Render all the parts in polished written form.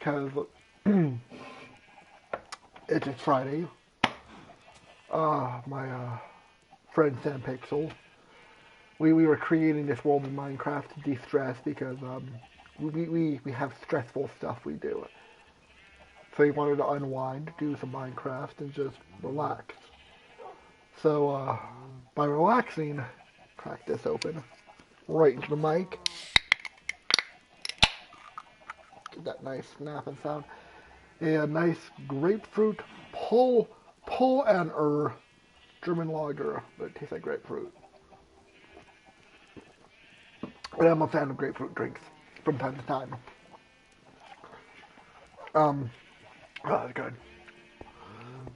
because it's just Friday. My friend Sam Pixel, we were creating this world in Minecraft to de-stress because we have stressful stuff we do. So he wanted to unwind, do some Minecraft, and just relax. So by relaxing, crack this open right into the mic. Get that nice snapping sound. A nice grapefruit pull and German lager, but it tastes like grapefruit. But I'm a fan of grapefruit drinks from time to time. Oh, that's good.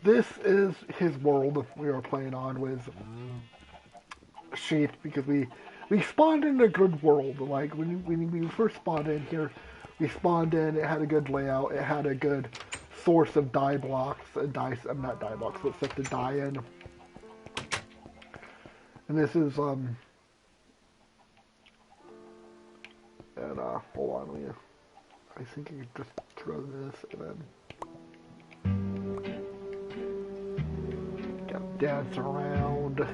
This is his world we are playing on with Sheath because we spawned in a good world. Like when we first spawned in here, we spawned in. It had a good layout. It had a good source of dye blocks and dice. I'm not dye blocks, but stuff to dye in. And this is and hold on, I think you just throw this and then gotta dance around.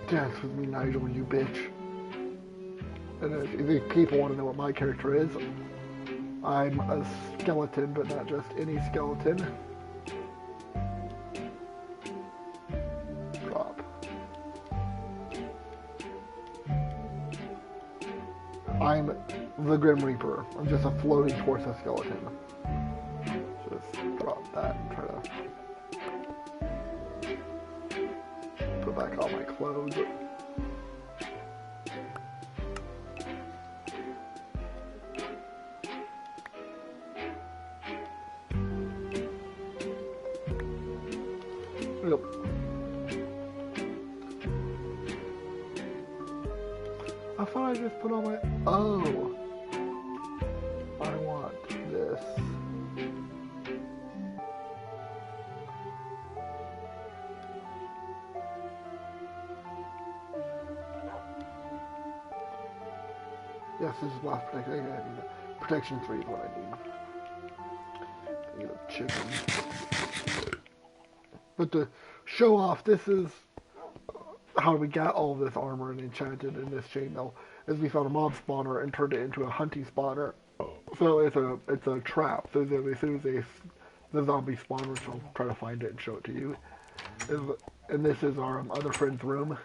Dance with me, Nigel, you bitch. And if people want to know what my character is, I'm a skeleton, but not just any skeleton. Drop. I'm the Grim Reaper. I'm just a floating torso skeleton. Just drop that and try to put back all my clothes. Yep. I thought I just put on my... Oh. I want this. Yes, this is blast protection. Protection 3 is what I need. I need a chicken. But to show off, this is how we got all of this armor and enchanted in this chainmail. Is we found a mob spawner and turned it into a hunting spawner. So it's a trap. So as soon as the zombie spawn, which I'll try to find it and show it to you. And this is our other friend's room.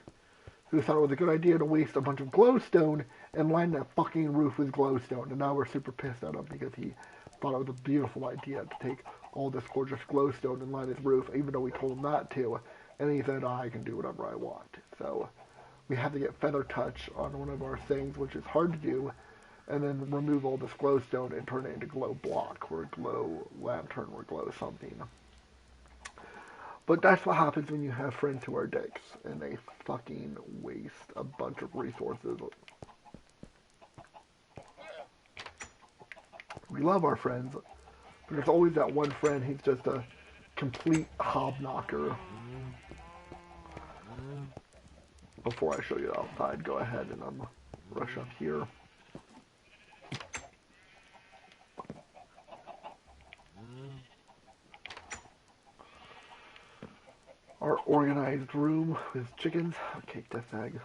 Who thought it was a good idea to waste a bunch of glowstone and line that fucking roof with glowstone. And now we're super pissed at him because he thought it was a beautiful idea to take all this gorgeous glowstone and line his roof, even though we told him not to. And he said, I can do whatever I want. So we had to get feather touch on one of our things, which is hard to do, and then remove all this glowstone and turn it into glow block, or glow lantern, or glow something. But that's what happens when you have friends who are dicks, and they fucking waste a bunch of resources. We love our friends, but there's always that one friend who's just a complete hobknocker. Before I show you outside, go ahead and rush up here. Our organized room with chickens. Okay, this egg.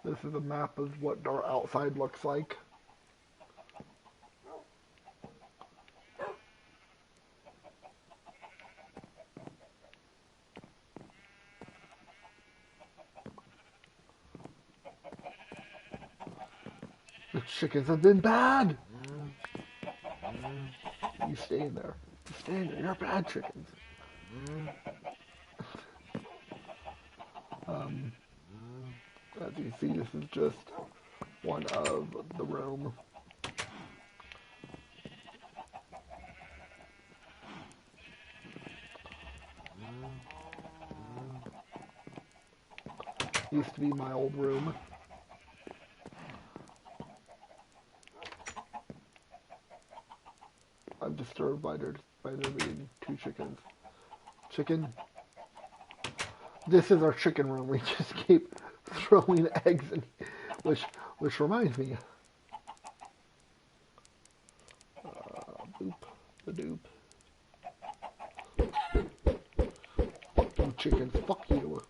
This is a map of what our outside looks like. The chickens have been bad! You stay in there. You stay in there. You're bad chickens. As you see, this is just one of the room. Used to be my old room. I'm disturbed by there being 2 chickens. Chicken. This is our chicken room. We just keep throwing eggs in, which reminds me. Boop. The doop. Fuck you, chickens. Fuck you.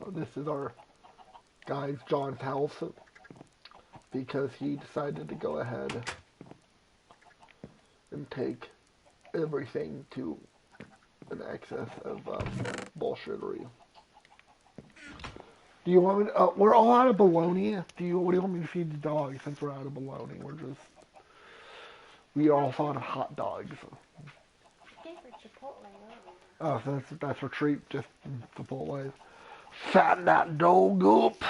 This is our guy's John's house because he decided to go ahead and take everything to an excess of bullshittery. Do you want me to, we're all out of bologna. What do you want me to feed the dog since we're out of bologna? We all thought of hot dogs. I gave her Chipotle earlier. Oh, so that's her treat, just Chipotle. Fatten that dog up.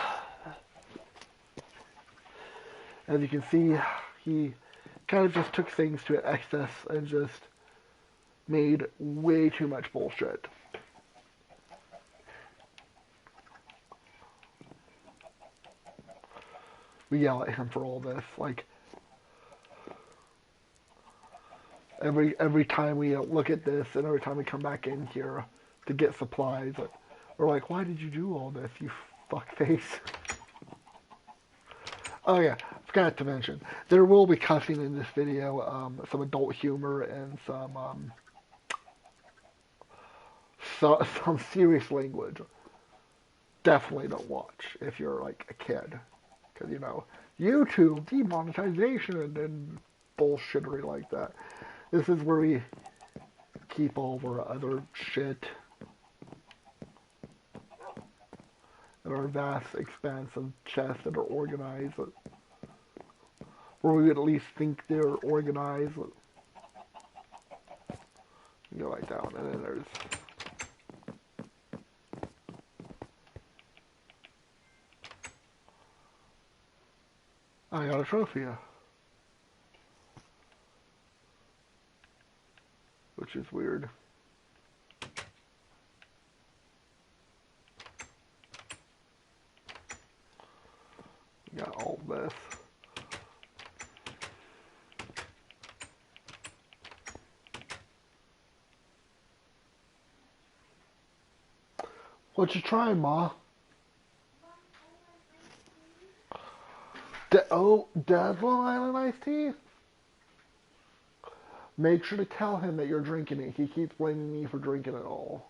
As you can see, he kind of just took things to an excess and just made way too much bullshit. We yell at him for all this, like every time we look at this and every time we come back in here to get supplies, we're like, why did you do all this, you fuckface? Oh yeah, forgot to mention, there will be cussing in this video, some adult humor and some serious language. Definitely don't watch if you're like a kid, because you know, YouTube demonetization and bullshittery like that. This is where we keep all of our other shit. And our vast expanse of chests that are organized, or we would at least think they're organized. You go right down, and then there's I got a trophy, which is weird. Got all this. What you trying, Ma? Dad's Long Island iced tea? Make sure to tell him that you're drinking it. He keeps blaming me for drinking it all.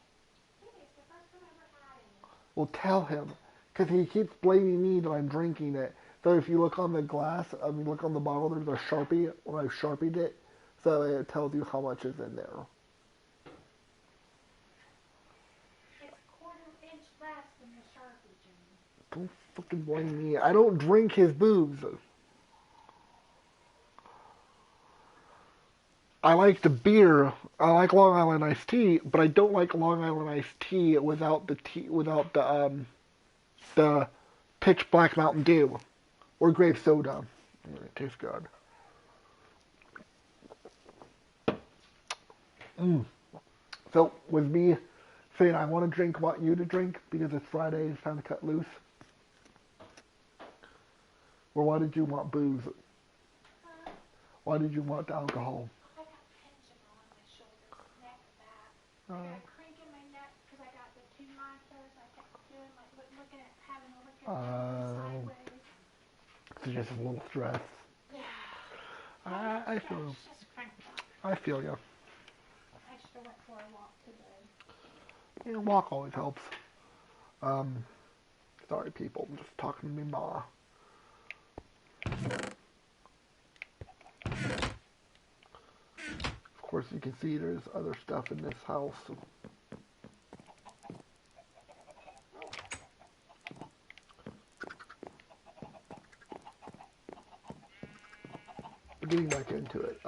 Well, tell him. Because he keeps blaming me that I'm drinking it. So if you look on the glass, look on the bottle, there's a Sharpie when I Sharpied it. So it tells you how much is in there. It's a quarter-inch less than the Sharpie, Jimmy. Don't fucking blame me. I don't drink his booze. I like the beer. I like Long Island iced tea, but I don't like Long Island iced tea without the pitch black Mountain Dew or grape soda. It tastes good. So with me saying I want to drink, want you to drink because it's Friday, it's time to cut loose. Or why did you want booze? Why did you want alcohol? I got tension on my shoulders, neck, back. I got a crank in my neck because I got the 2 monsters. I kept doing looking at having to look at sideways. So just a little stress. Yeah. I feel. Just cranked up. I feel you. I should have went for a walk today. Yeah, walk always helps. Sorry people, I'm just talking to me ma. Of course, you can see there's other stuff in this house. But getting back into it.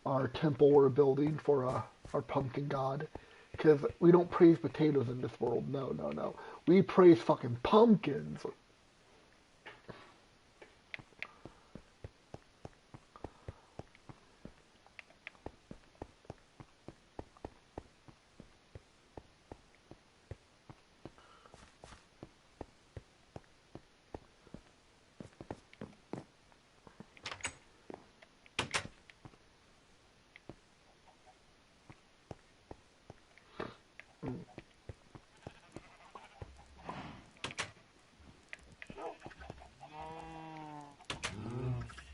Our temple we're building for our pumpkin god. Because we don't praise potatoes in this world. No, no, no. We praise fucking pumpkins.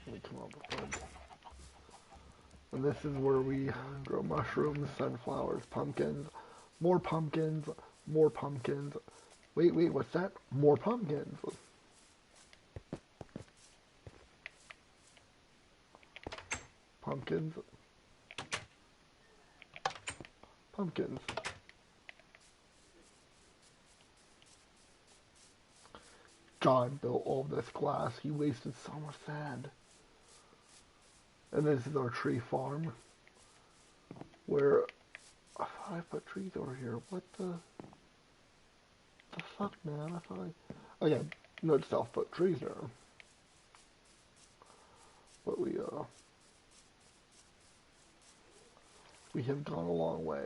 Let me come up with one. And this is where we grow mushrooms, sunflowers, pumpkins, more pumpkins, more pumpkins. Wait, wait, what's that? More pumpkins. Pumpkins. Pumpkins. God built all this glass. He wasted so much sand. And this is our tree farm. Where I thought I put trees over here. What the fuck, man? I thought I yeah, note self put trees there. But we have gone a long way.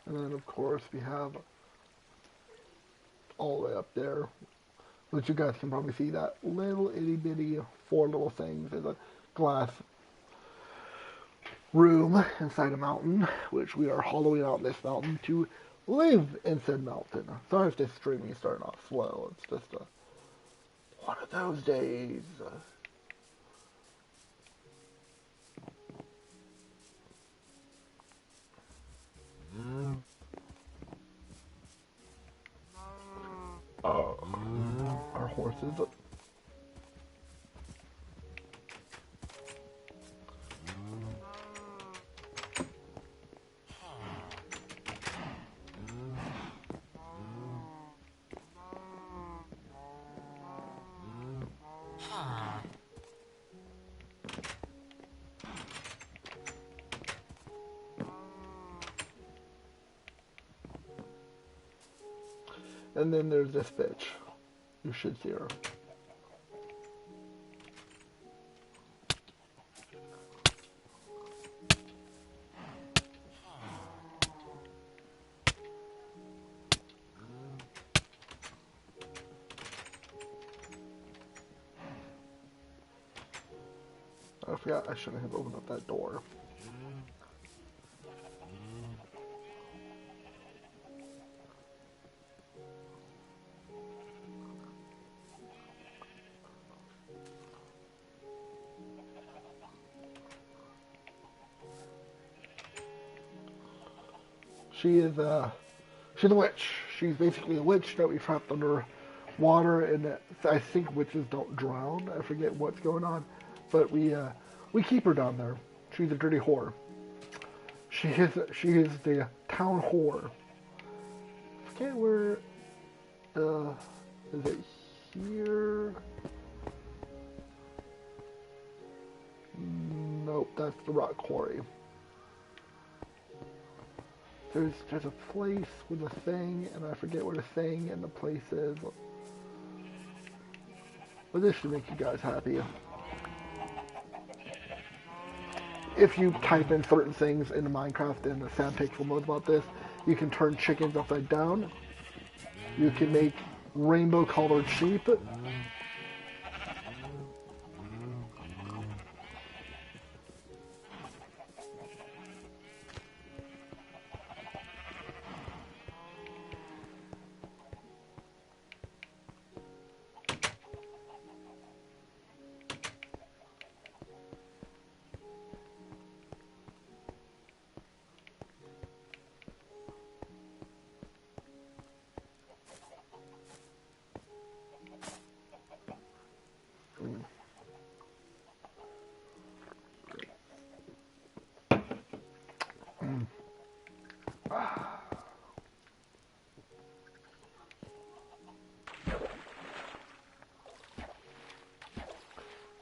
And then of course we have all the way up there, which you guys can probably see that little itty bitty 4 little things. There's a glass room inside a mountain, which we are hollowing out this mountain to live in said mountain. Sorry if this streaming is starting off slow. It's just one of those days. Our horses. And then there's this bitch. You should see her. I forgot I shouldn't have opened up that door. She's a witch. She's basically a witch that we trapped under water, and I think witches don't drown. I forget what's going on, but we keep her down there. She's a dirty whore. She is the town whore. I forget where. Is it here? That's the rock quarry. There's a place with a thing, and I forget where the thing and the place is. But this should make you guys happy. If you type in certain things into Minecraft and the Sandpixel knows about this, you can turn chickens upside down. You can make rainbow colored sheep.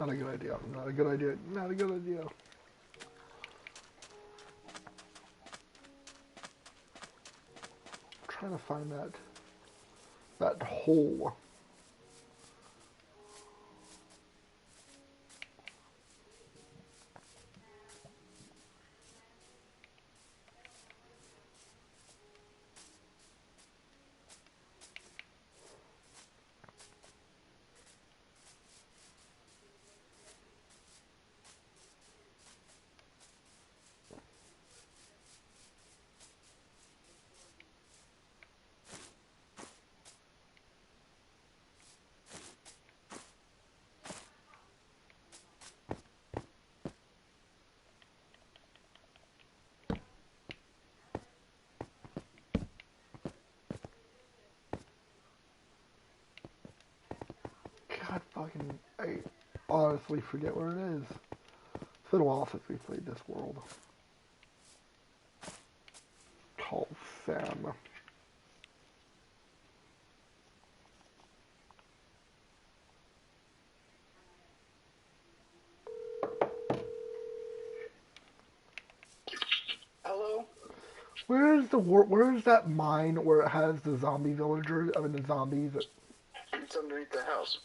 Not a good idea. Not a good idea. Not a good idea. I'm trying to find that hole. God fucking, I honestly forget where it is. It's been a while since we played this world. Called Sam. Hello? Where's that mine where it has the zombie villagers, I mean the zombies? It's underneath the house.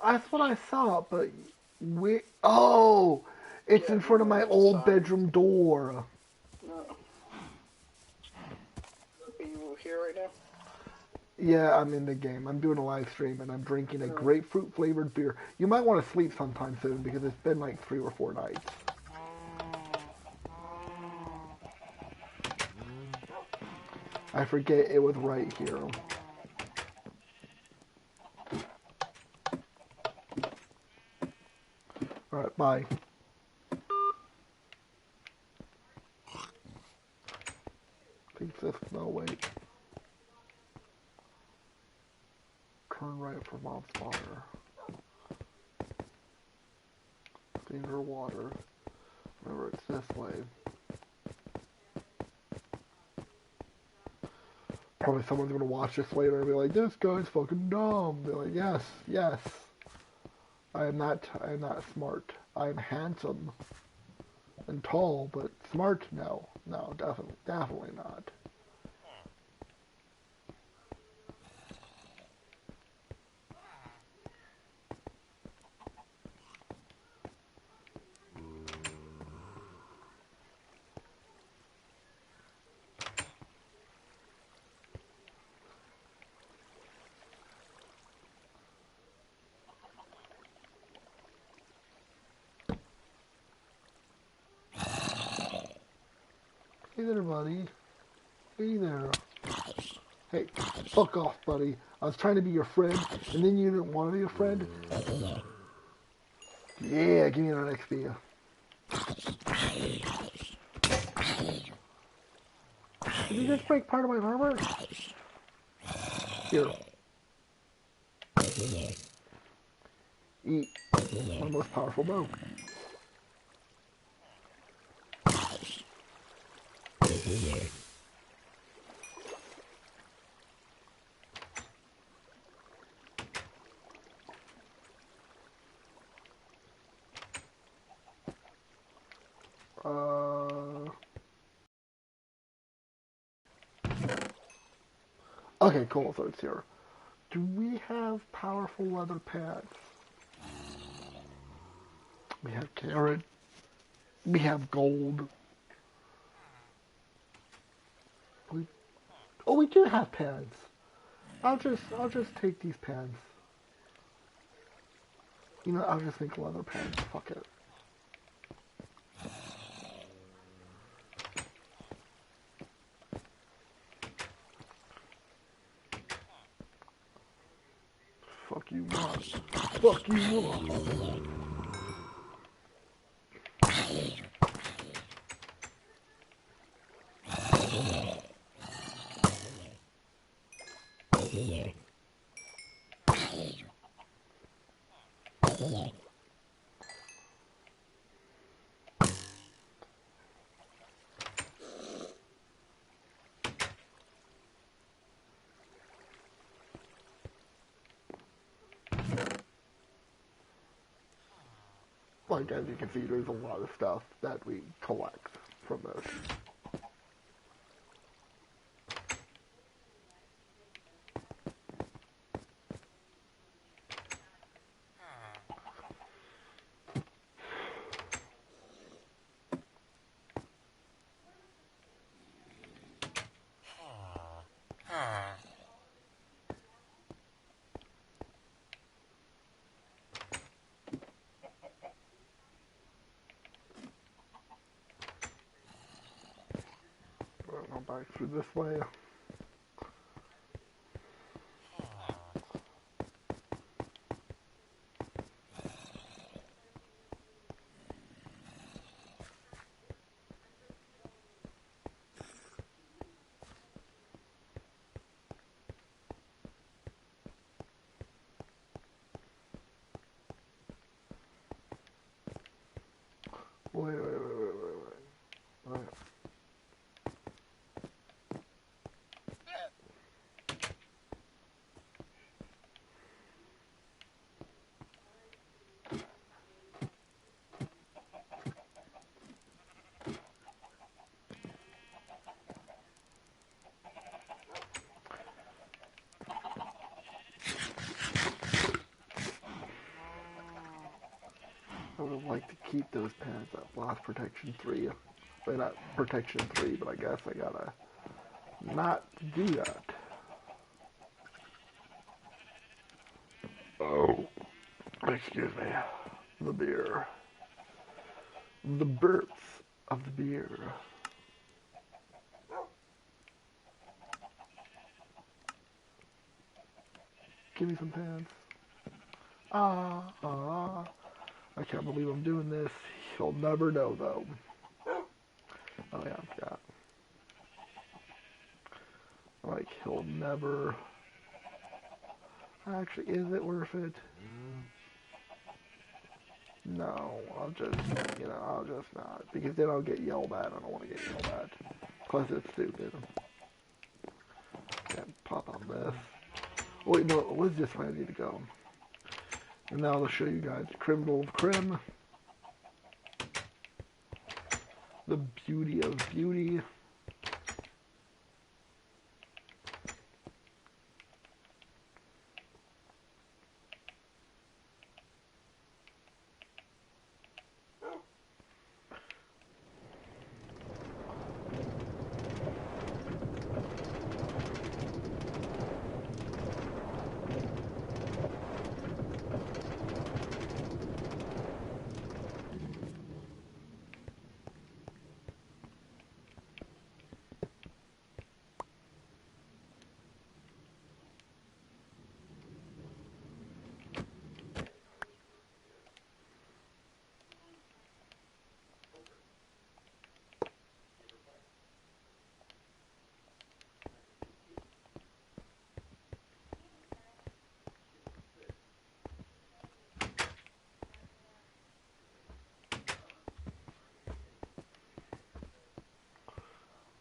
That's what I saw, but oh, it's Yeah, in front of my old inside. bedroom door. No. Are you here right now? Yeah, I'm in the game. I'm doing a live stream and I'm drinking a grapefruit flavored beer. You might want to sleep sometime soon because it's been like 3 or 4 nights. I forget it was right here. Alright, bye. Think this, no wait. Turn right for mob spawner. Cleaner water. Remember, it's this way. Probably someone's gonna watch this later and be like, this guy's fucking dumb. Be like, yes, yes. I am not smart. I am handsome and tall, but smart, no. No, definitely not. Hey there, buddy. Hey there. Hey, fuck off, buddy. I was trying to be your friend, and then you didn't want to be a friend? Yeah, give me an XP. Did you just break part of my armor? Here. Eat. My most powerful bow. Okay, cool. So it's here. Do we have powerful leather pants? We have carrot. We have gold. We, oh, we do have pants. I'll just take these pants. You know, I'll just make leather pants. Fuck it. Fuck you, mom. Fuck you, mom. Like, as you can see, there's a lot of stuff that we collect from this. I'll go back through this way. Wait. I would like to keep those pants at lost protection 3. Well, not protection 3, but I guess I gotta not do that. Oh, excuse me. The beer. The burps of the beer. Give me some pants. I can't believe I'm doing this. He'll never know, though. Oh, yeah, I forgot. Like, he'll never... Actually, is it worth it? No, I'll just not. Because then I'll get yelled at. I don't want to get yelled at. Plus, it's stupid. Can't pop on this. Oh, wait, no, it was just where I need to go. And now I'll show you guys Criminal of Crim. The beauty of beauty.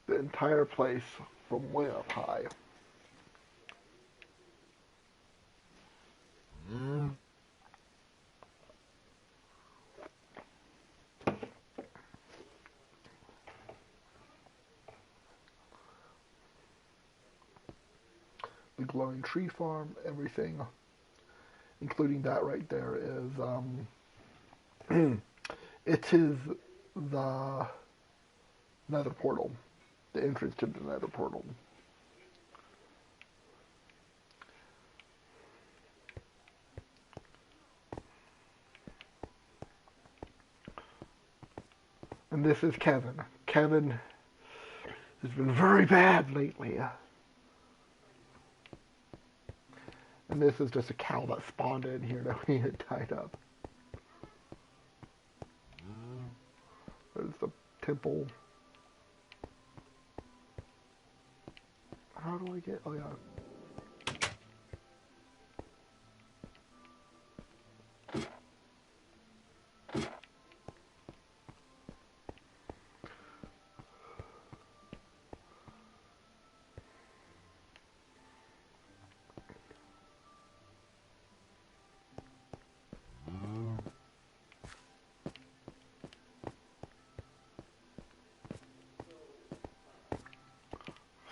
The entire place from way up high. the glowing tree farm, everything, including that right there, is it is the nether portal, the entrance to the nether portal. And this is Kevin. Kevin has been very bad lately. And this is just a cow that spawned in here that we had tied up. There's the temple. How do I get... Oh, yeah.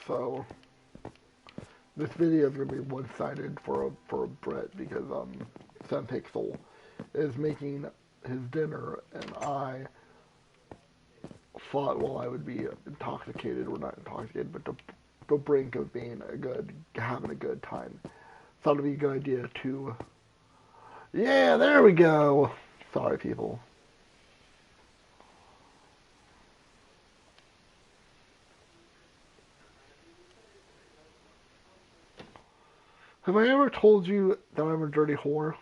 So, this video is going to be one-sided for Brett because Simp is making his dinner, and I thought, well, I would be intoxicated, or not intoxicated, but the brink of having a good time. Thought it'd be a good idea to, yeah, there we go. Sorry, people. Have I ever told you that I'm a dirty whore?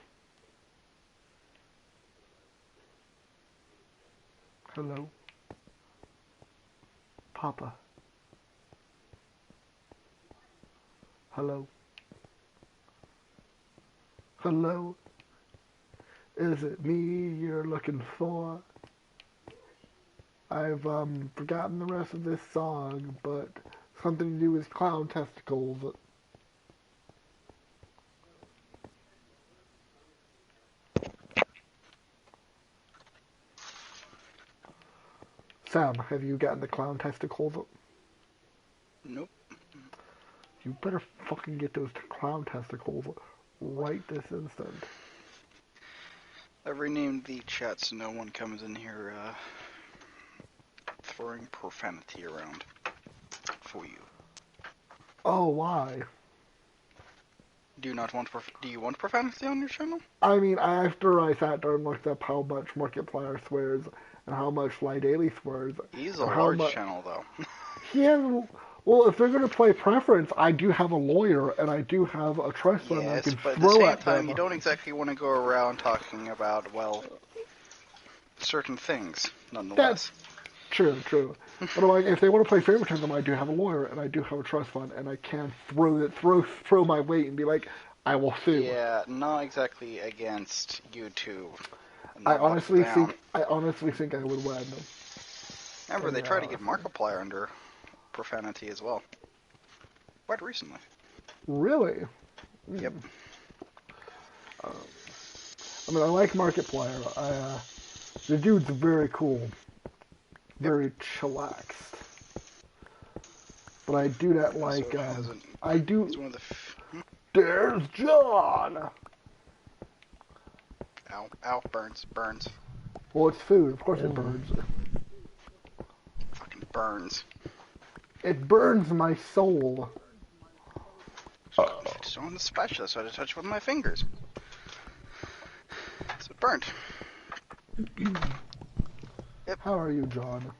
Hello? Papa? Hello? Hello? Is it me you're looking for? I've forgotten the rest of this song, but something to do with clown testicles. Sam, have you gotten the clown testicles? Nope. You better fucking get those clown testicles right this instant. I've renamed the chat so no one comes in here throwing profanity around for you. Oh, why? Do you not want do you want profanity on your channel? I mean, after I sat there and looked up how much Markiplier swears and how much Fly Daily swears. He's a large channel, though. He has... Well, if they're going to play preference, I do have a lawyer and I do have a trust fund I can but throw at the same time, them. you don't exactly want to go around talking about, well, certain things, nonetheless. That's true. But like, if they want to play favoritism, I do have a lawyer and I do have a trust fund, and I can throw my weight and be like, I will sue. Yeah, not exactly against YouTube. I honestly think I would win. Remember, they tried to get Markiplier under profanity as well. Quite recently. Really? Yep. I mean, I like Markiplier. The dude's very cool. Very chillaxed. But I do not like, I do... He's one of the... There's John! Ow, burns. Well, it's food. Of course it burns. Fucking burns. It burns my soul. Just on the spatula, so I had to touch it with my fingers. So it burnt. Yep. How are you, John?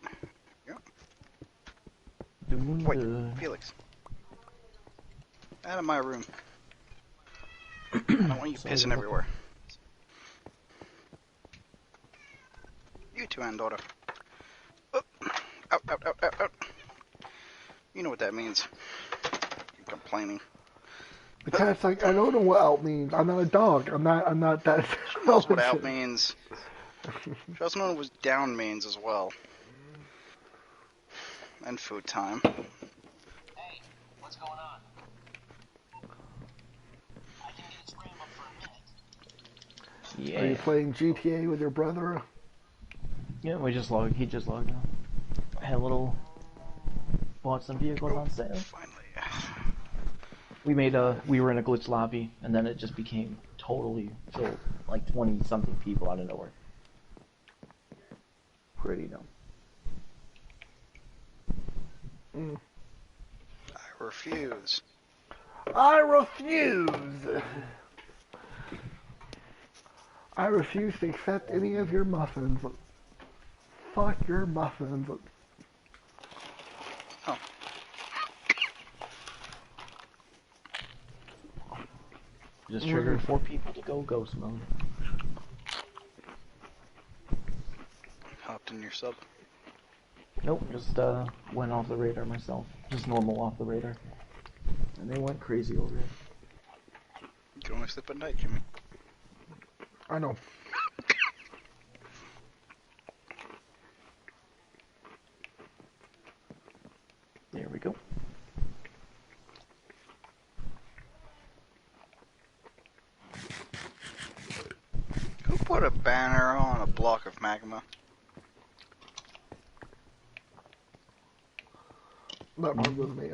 Yep. Wait, Felix. Out of my room. I don't want you pissing everywhere. You too, Andorra. Oh. Out. You know what that means. You're complaining. The cat's like, I don't know what out means. I'm not a dog. I'm not that. She knows what out means. She also knows what down means as well. And food time. Hey, what's going on? I can get its RAM up for a minute. Yeah. Are you playing GTA with your brother? Yeah, he just logged on. I had a little... Bought some vehicles on sale. Finally. We were in a glitch lobby, and then it just became totally filled, like 20-something people out of nowhere. Pretty dumb. I refuse. I refuse! I refuse to accept any of your muffins. Fuck your muffins. Oh. Just triggered 4 people to go ghost mode. Hopped in your sub. Nope, just went off the radar myself. Just normal off the radar. And they went crazy over it. You can only sleep at night, Jimmy. I know. There we go. Who put a banner on a block of magma? That one was me.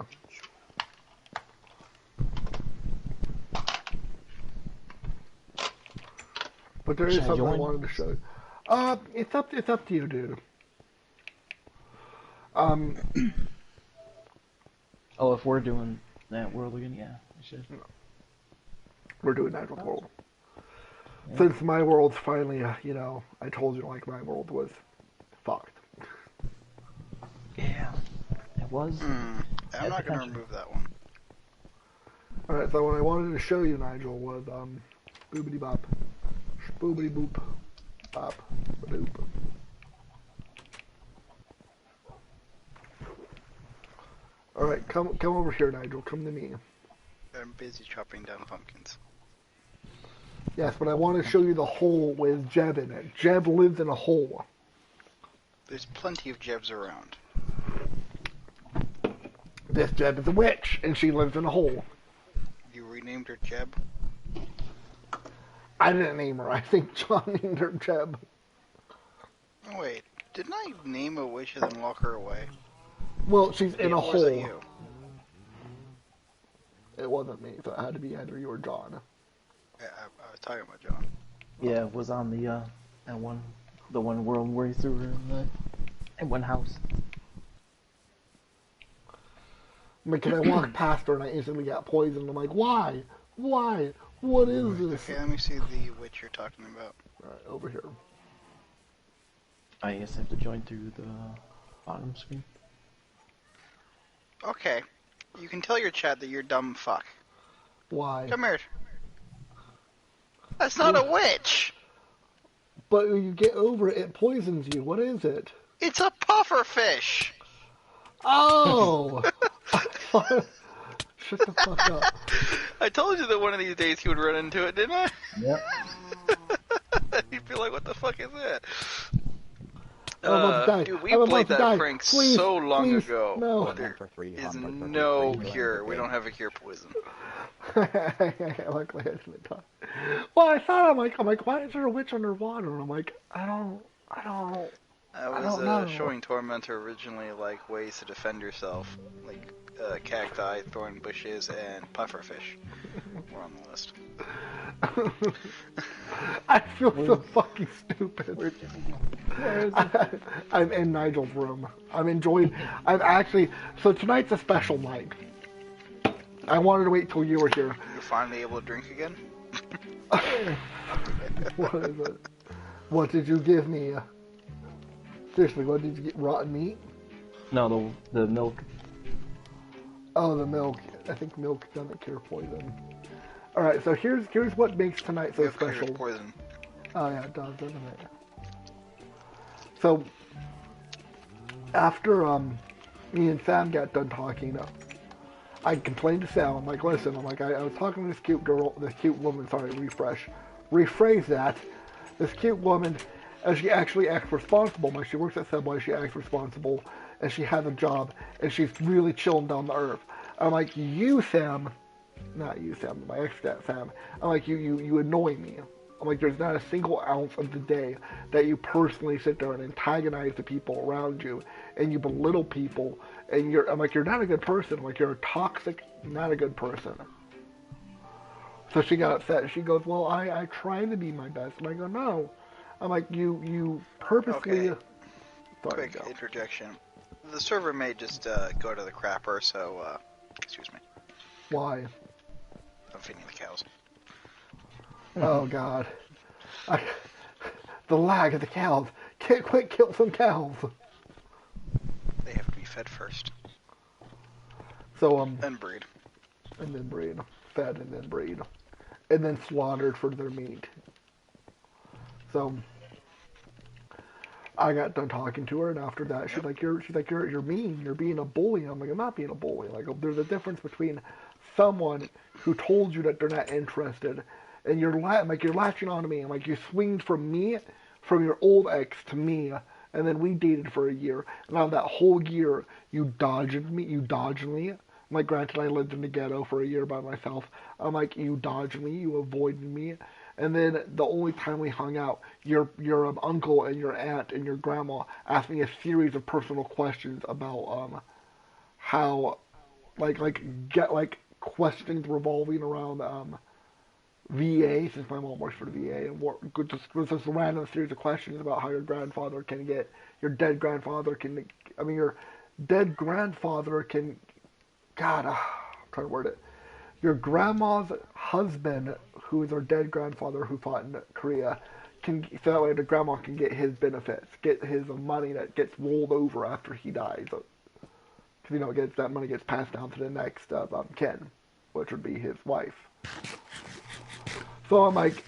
But there is Should I something I join? wanted to show you. It's up to you, dude. Oh, if we're doing that world again, yeah, I should. We're doing Natural World. Yeah. Since my world's finally, I told you like my world was fucked. Yeah, it was. I'm Had not gonna potential. remove that one. Alright, so what I wanted to show you, Nigel, was boobity bop. Boobity boop. Bop. Boop. Alright, come over here, Nigel. Come to me. I'm busy chopping down pumpkins. Yes, but I want to show you the hole with Jeb in it. Jeb lives in a hole. There's plenty of Jebs around. This Jeb is a witch, and she lives in a hole. You renamed her Jeb? I didn't name her. I think John named her Jeb. Oh, wait, didn't I name a witch and then lock her away? Well, she's in a Or was hole. it you? It wasn't me, so it had to be either you or John. Yeah, I was talking about John. Yeah, it was on the one world where you threw her in one house. Because I walked past her and I instantly got poisoned. I'm like, why? Why? What is this? Okay, let me see the witch you're talking about. Alright, over here. I guess I have to join through the bottom screen. Okay, you can tell your chat that you're dumb fuck. Why? Come here. That's not a witch! But when you get over it, it poisons you. What is it? It's a puffer fish! Oh! Shut the fuck up. I told you that one of these days he would run into it, didn't I? Yep. He'd be like, what the fuck is that? I'm about to die. Dude, we I'm about played to that die. prank Please, so long please, ago. no. There is no cure. We don't have a cure poison. Luckily I didn't die. Well, I thought, I'm like, why is there a witch underwater? And I'm like, I don't I I was don't know. showing Tormentor originally like ways to defend yourself, like cacti, thorn bushes, and pufferfish were on the list. I feel so fucking stupid. Where is it? I'm in Nigel's room. I'm enjoying. So tonight's a special night. I wanted to wait till you were here. You're finally able to drink again? What is it? What did you give me? Seriously, what did you get? Rotten meat? No, the milk. Oh, the milk. I think milk doesn't cure poison. All right, so here's what makes tonight so We have clear special. poison. Oh yeah, it does, doesn't it? So after me and Sam got done talking, I complained to Sam. I'm like, listen, I was talking to this cute girl, this cute woman. Sorry, rephrase that. This cute woman, and she actually acts responsible. Like she works at Subway, she acts responsible, and she has a job, and she's really chilling down the earth. I'm like, you Sam, not you Sam, my ex-dad Sam. I'm like, you annoy me. I'm like, there's not a single ounce of the day that you personally sit there and antagonize the people around you, and you belittle people, and I'm like, you're not a good person. I'm like, you're a toxic, not a good person. So she got upset. She goes, well, I try to be my best. And I go, no. I'm like, you purposely. Okay, Sorry, quick go. interjection. The server may just go to the crapper, so, excuse me. Why? I'm feeding the cows. Oh God. I, the lag of the cows. Can't quick kill some cows. They have to be fed first. So And breed. and then breed, fed and then breed, and then slaughtered for their meat. So I got done talking to her, and after that, Yep. she's like, you're mean. You're being a bully. I'm like, I'm not being a bully. Like, there's a difference between someone who told you that they're not interested, and you're latching on to me. I'm like, you swinged from me, from your old ex to me, and then we dated for a year, and out of that whole year, you dodged me. You dodged me. I'm like, granted, I lived in the ghetto for a year by myself. I'm like, you dodged me. You avoided me. And then the only time we hung out, your uncle and your aunt and your grandma asked me a series of personal questions about how get questions revolving around VA, since my mom works for the VA, and just a random series of questions about how your grandfather can get your dead grandfather can I mean your dead grandfather can God I'm trying to word it, your grandma's husband, who is her dead grandfather who fought in Korea, can so that way the grandma can get his benefits, get his money that gets rolled over after he dies, because gets that money gets passed down to the next kin, which would be his wife. So I'm like,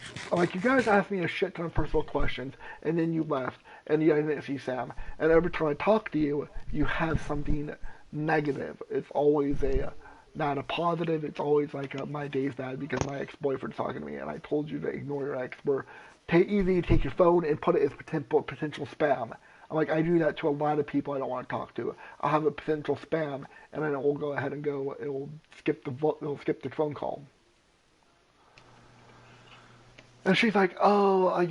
you guys asked me a shit ton of personal questions, and then you left, and you didn't see Sam. And every time I talk to you, you have something negative. It's always not a positive. It's always like my day's bad because my ex-boyfriend's talking to me, and I told you to ignore your ex. Or take your phone and put it as potential spam. I'm like, I do that to a lot of people I don't want to talk to. I'll have a potential spam, and then it will go ahead and it'll skip the phone call. And she's like, oh, I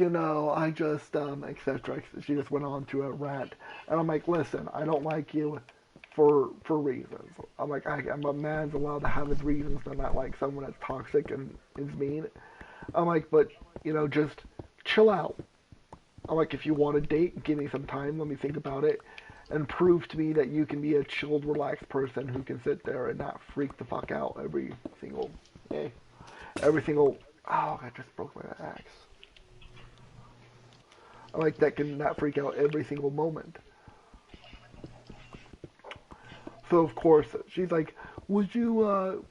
just, etc. She just went on to a rant. And I'm like, listen, I don't like you for reasons. I'm like, I'm a man's allowed to have his reasons. I'm not like someone that's toxic and is mean. I'm like, but, just chill out. I'm like, if you want to date, give me some time. Let me think about it. And prove to me that you can be a chilled, relaxed person who can sit there and not freak the fuck out single, eh, every single oh, I just broke my axe. I like that can not freak out every single moment. So of course she's like, would you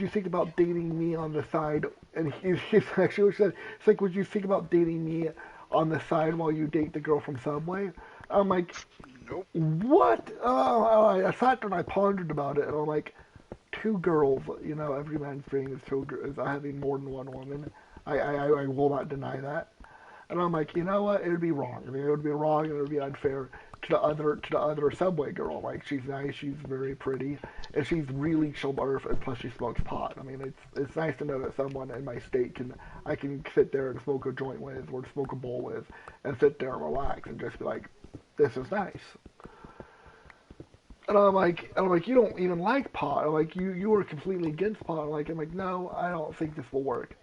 think about dating me on the side? And he's actually said, it's like, would you think about dating me on the side while you date the girl from Subway? I'm like, Nope. what? I sat there and I pondered about it, and I'm like, two girls, every man's dream is having more than one woman. I will not deny that. And I'm like, you know what? It would be wrong. I mean, it would be wrong and it would be unfair to the other Subway girl. Like, she's nice, she's very pretty, and she's really chill earth, and plus she smokes pot. I mean, it's nice to know that someone in my state I can sit there and smoke a joint with or smoke a bowl with and sit there and relax and just be like, this is nice. And I'm like, you don't even like pot. I'm like, you are completely against pot. I'm like, no, I don't think this will work.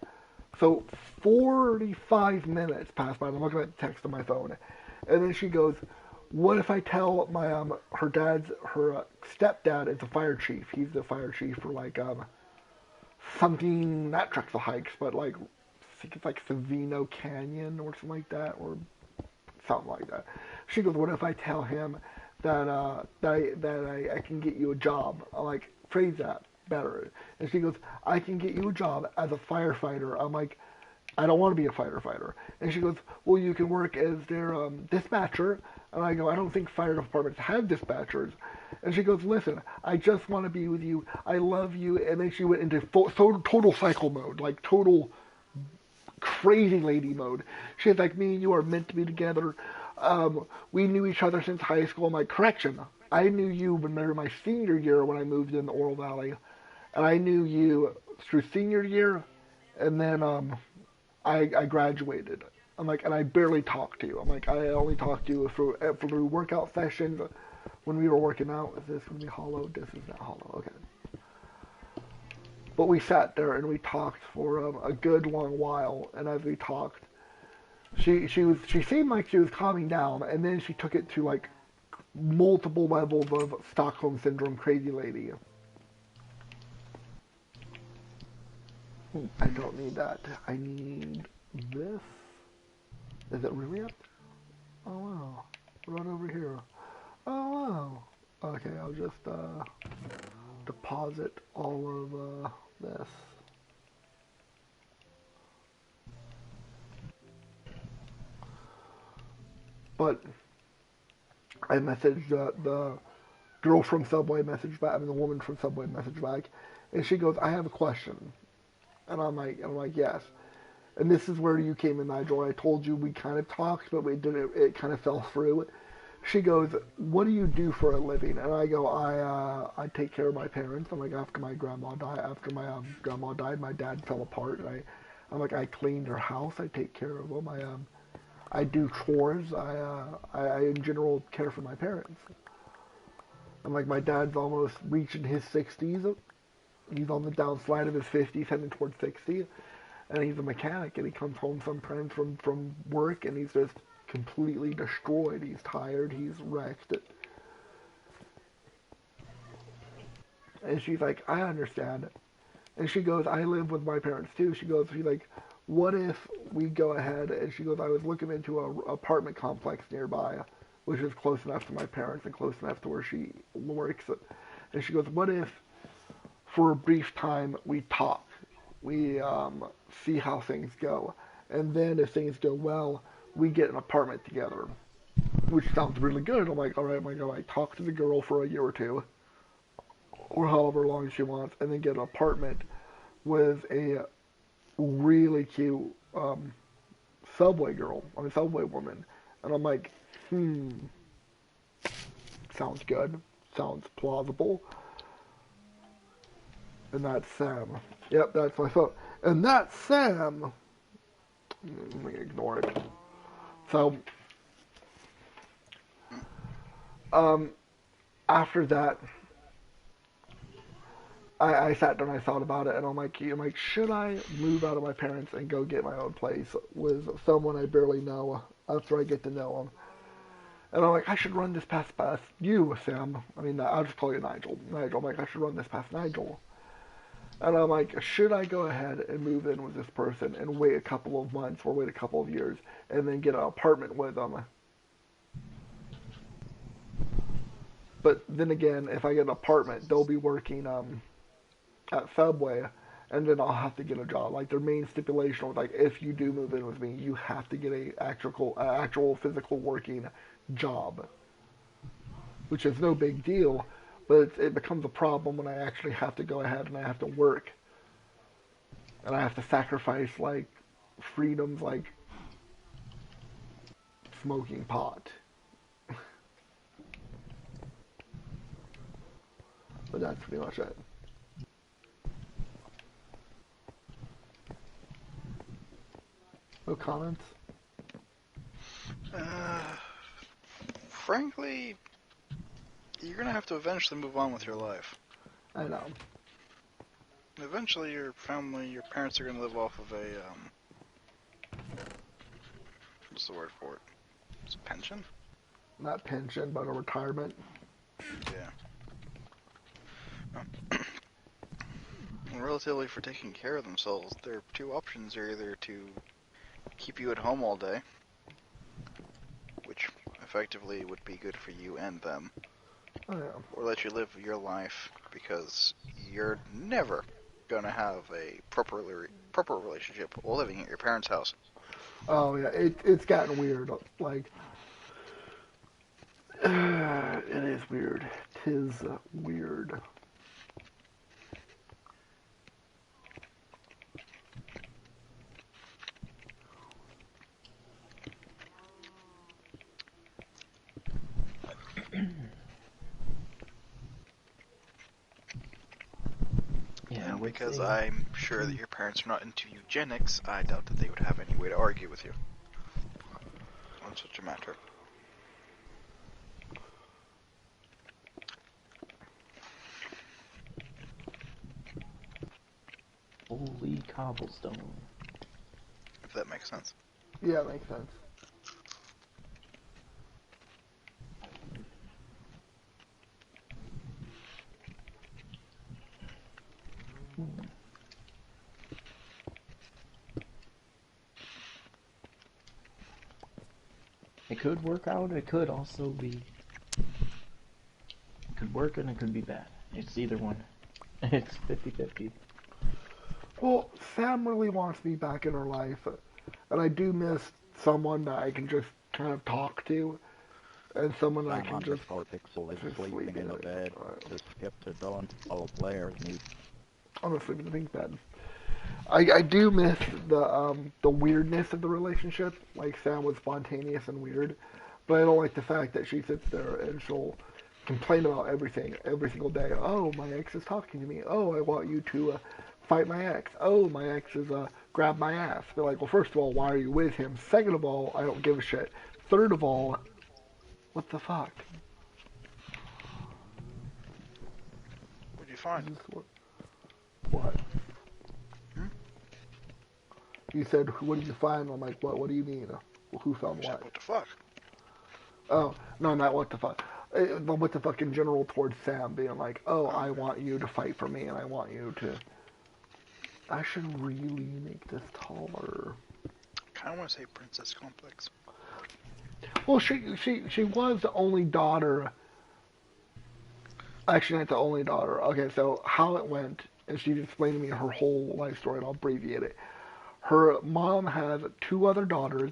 So 45 minutes pass by. I'm looking at the text on my phone, and then she goes, "What if I tell my her stepdad is a fire chief? He's the fire chief for like something not Drexel Hikes, but like I think it's like Savino Canyon or something like that, or something like that." She goes, "What if I tell him that I can get you a job?" I'm like, phrase that better. And she goes, "I can get you a job as a firefighter." I'm like, I don't want to be a firefighter. And she goes, well, you can work as their dispatcher. And I go, I don't think fire departments have dispatchers. And she goes, listen, I just want to be with you. I love you. And then she went into total cycle mode, like total crazy lady mode. She's like, me and you are meant to be together. We knew each other since high school. I'm like, correction. I knew you when they were my senior year when I moved in the Oral Valley. And I knew you through senior year. And then I graduated. I'm like, and I barely talked to you. I'm like, I only talked to you through workout sessions when we were working out. Is this going to be hollow? This is not hollow. Okay. But we sat there and we talked for a good long while. And as we talked, she seemed like she was calming down, and then she took it to like multiple levels of Stockholm syndrome crazy lady. I don't need that. I need this. Is it really up? Oh wow. Right over here. Oh wow. Okay, I'll just deposit all of this. But I messaged the girl from Subway message back, I mean the woman from Subway message back, and she goes, "I have a question," and I'm like, yes. And this is where you came in, Nigel. I told you we kind of talked, but we didn't. It kind of fell through. She goes, "What do you do for a living?" And I go, I take care of my parents. I'm like, after my grandma died, my dad fell apart, and I'm like, I clean their house. I take care of them. I do chores. I in general care for my parents. I'm like, my dad's almost reaching his 60s. He's on the downslide of his 50s, heading towards 60. And he's a mechanic, and he comes home sometimes from work, and he's just completely destroyed. He's tired. He's wrecked. And she's like, I understand. And she goes, I live with my parents too. She's like, what if we go ahead? And she goes, I was looking into a apartment complex nearby, which is close enough to my parents and close enough to where she works. And she goes, what if, for a brief time, we talk? We see how things go. And then if things go well, we get an apartment together. Which sounds really good. I'm like, alright, I'm going to go like, talk to the girl for a year or two, or however long she wants, and then get an apartment with a really cute subway woman. And I'm like, sounds good. Sounds plausible. And that's Sam. Yep, that's my phone. And that's Sam. Let me ignore it. So, after that, I sat down and I thought about it, and I'm like, should I move out of my parents and go get my own place with someone I barely know after I get to know them? And I'm like, I should run this past you, Sam. I mean, I'll just call you Nigel. I'm like, I should run this past Nigel. And I'm like, should I go ahead and move in with this person and wait a couple of months or wait a couple of years and then get an apartment with them? But then again, if I get an apartment, they'll be working at Subway, and then I'll have to get a job. Like their main stipulation was like, if you do move in with me, you have to get a actual physical working job, which is no big deal. But it becomes a problem when I actually have to go ahead and I have to work. And I have to sacrifice, like, freedoms like smoking pot. But that's pretty much it. No comments? Frankly, you're gonna have to eventually move on with your life. I know. Eventually, your parents are gonna live off of a, what's the word for it? It's a pension? Not pension, but a retirement. Yeah. Relatively for taking care of themselves, there are two options. Are either to keep you at home all day, which effectively would be good for you and them, Oh, yeah. or let you live your life, because you're never gonna have a proper relationship while living at your parents' house. Oh, yeah. It's gotten weird. Like, it is weird. 'Tis weird. Yeah, And because I'm sure that your parents are not into eugenics, I doubt that they would have any way to argue with you on such a matter. Holy cobblestone. If that makes sense. Yeah, it makes sense. It could work out, it could also be... It could work and it could be bad. It's either one. It's 50-50. Well, Sam really wants me back in her life, and I do miss someone that I can just kind of talk to, and someone I can just Pixel is just sleeping in the bed. Just skip to dawn. All players need. I'm gonna sleep in the pink bed. I do miss the weirdness of the relationship. Like Sam was spontaneous and weird, but I don't like the fact that she sits there and she'll complain about everything every single day. Oh, my ex is talking to me. Oh, I want you to fight my ex. Oh, my ex is grab my ass. They're like, well, first of all, why are you with him? Second of all, I don't give a shit. Third of all, what the fuck? What'd you find? Is this what? Hmm? You said, what did you find? I'm like, what? What do you mean? Well, who found Shit, what? what the fuck? Oh, no, not what the fuck. What the fuck in general towards Sam being like, oh, I want you to fight for me and I want you to... I should really make this taller. Kind of want to say princess complex. Well, she was the only daughter. Actually, not the only daughter. Okay, so how it went, and she explained to me her whole life story, and I'll abbreviate it. Her mom has two other daughters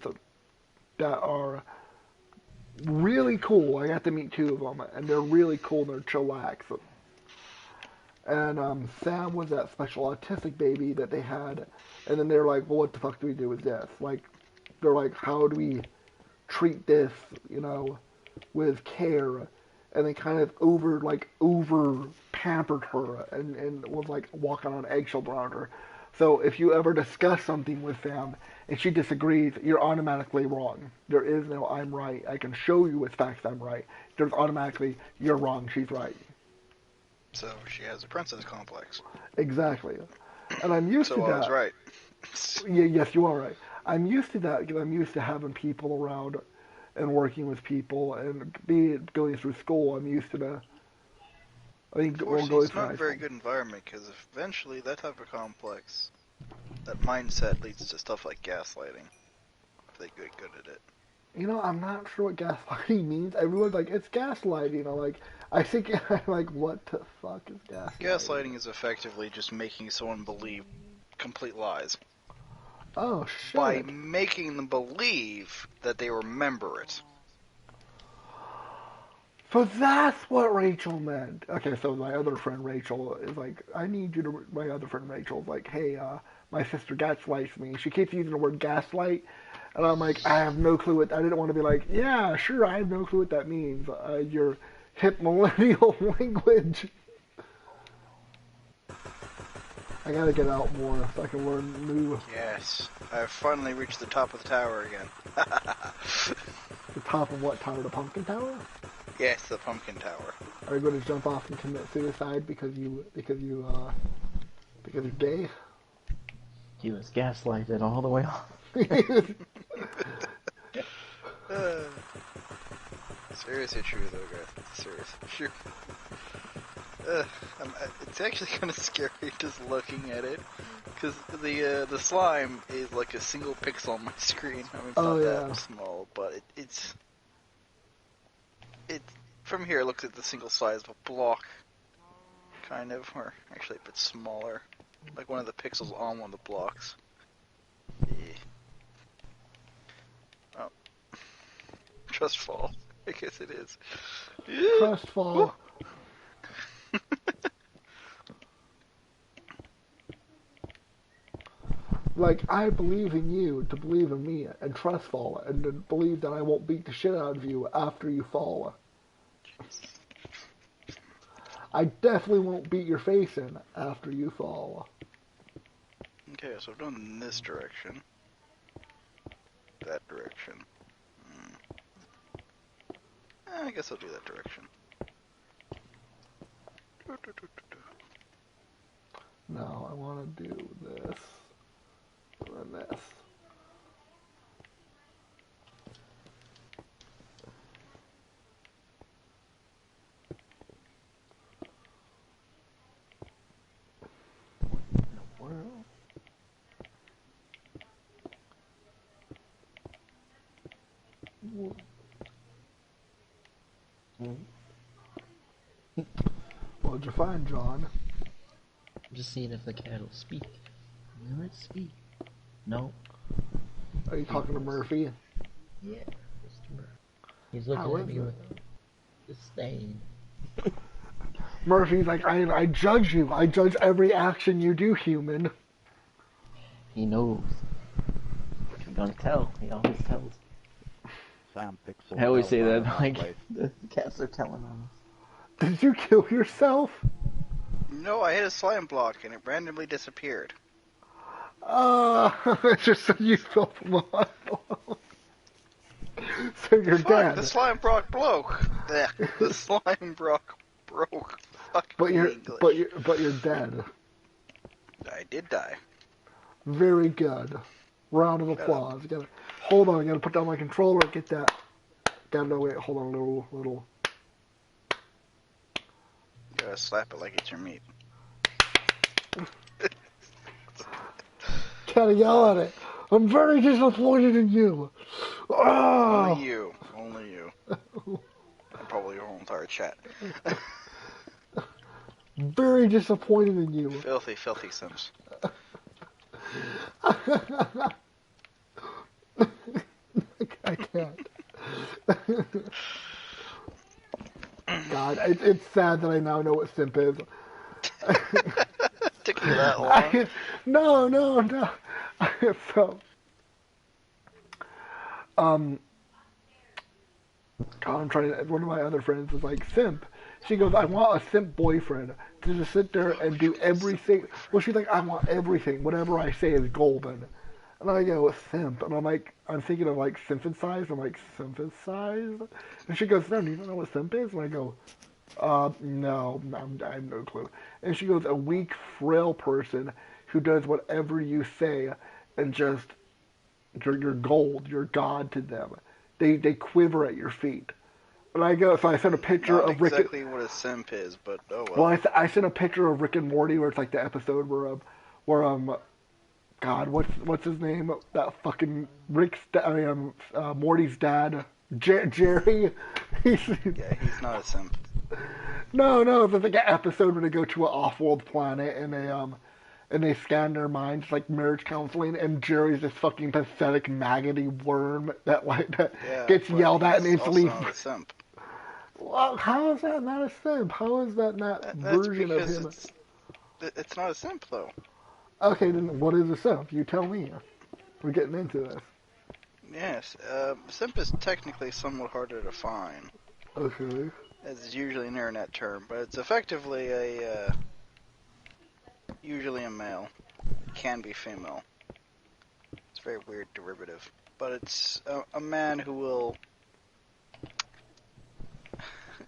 that are really cool. I got to meet two of them, and they're really cool. They're chillax. And Sam was that special autistic baby that they had, and then they're like, well, what the fuck do we do with this? Like, they're like, how do we treat this, with care? And they kind of over pampered her and was like walking on eggshells around her. So if you ever discuss something with Sam and she disagrees, you're automatically wrong. There is no I'm right. I can show you with facts I'm right. There's automatically you're wrong, she's right. So she has a princess complex. Exactly. And I'm used to So that. I was right. Yeah, yes, you are right. I'm used to that because I'm used to having people around and working with people and going through school. I'm used to that. I think we'll Unfortunately, go it's through not high a very school. good environment because eventually that type of complex, that mindset leads to stuff like gaslighting. If they get good at it. I'm not sure what gaslighting means. Everyone's like, it's gaslighting. I'm like, I think, I'm like, what the fuck is gaslighting? Gaslighting is effectively just making someone believe complete lies. Oh, By shit. making them believe that they remember it. So that's what Rachel meant. Okay, so my other friend Rachel is like, I need you to. My other friend Rachel's like, hey, my sister gaslights me. She keeps using the word gaslight, and I'm like, I have no clue what. I didn't want to be like, yeah, sure, I have no clue what that means. Your hip millennial language. I gotta get out more so I can learn new. Yes, I've finally reached the top of the tower again. The top of what tower? The pumpkin tower? Yes, the pumpkin tower. Are you going to jump off and commit suicide because you're gay? He was gaslighted all the way off. Seriously true though, guys. Seriously true. It's actually kind of scary just looking at it, because the slime is like a single pixel on my screen. I mean, it's not that small, but it's from here it looks like the single size of a block, kind of, or actually a bit smaller, like one of the pixels on one of the blocks. Yeah. Oh, trust fall. I guess it is. Trust fall. Like, I believe in you to believe in me and trust fall and to believe that I won't beat the shit out of you after you fall. I definitely won't beat your face in after you fall. Okay, so I've done this direction. That direction. I guess I'll do that direction. No, I want to do this. And then this. World. What'd you find, John? Just seeing if the cat will speak. Will it speak? No. Are you talking to Murphy? Yeah, Mr. Murphy. He's looking How at is me it? with disdain. Murphy's like, I judge you. I judge every action you do, human. He knows. You're gonna tell. He always tells. Sam Pixel. I always say fell that, down like, place. the cats are telling on Did you kill yourself? No, I hit a slime block and it randomly disappeared. Just so you felt alive. So you're Fuck, dead. the slime block broke. The slime block broke. Fuck But me, you're English. but you're dead. I did die. Very good. Round of applause. You gotta hold on. I gotta put down my controller. Get that. No, wait. Hold on. Little. You gotta slap it like it's your meat. Gotta yell at it. I'm very disappointed in you. Oh. Only you. Only you. And probably your whole entire chat. Very disappointed in you. Filthy, filthy Sims. I can't. God, it's sad that I now know what simp is. Took you that long. No. So, God, I'm trying to. One of my other friends was like, simp. She goes, I want a simp boyfriend to just sit there and do everything. Well, she's like, I want everything. Whatever I say is golden. And I go, simp. And I'm like, I'm thinking of like synthesize. I'm like, synthesize? And she goes, no, do you don't know what simp is? And I go, no, I have no clue. And she goes, a weak, frail person who does whatever you say and just, you're gold, you're God to them. They quiver at your feet. And I go, so I sent a picture Not of Rick. exactly what a simp is, but oh well. Well, I sent a picture of Rick and Morty where it's like the episode where God, what's his name? That fucking Morty's dad, Jerry. Yeah, he's not a simp. No, there's like an episode where they go to an off-world planet and they scan their minds like marriage counseling, and Jerry's this fucking pathetic maggoty worm that Yeah, gets but yelled at and he's instantly. also not a simp. Well, how is that not a simp? How is that not That's version of because him? it's not a simp though. Okay, then what is a simp? You tell me. We're getting into this. Yes, simp is technically somewhat harder to find, Okay. as it's usually an internet term, but it's effectively usually a male. It can be female. It's a very weird derivative, but it's a man who will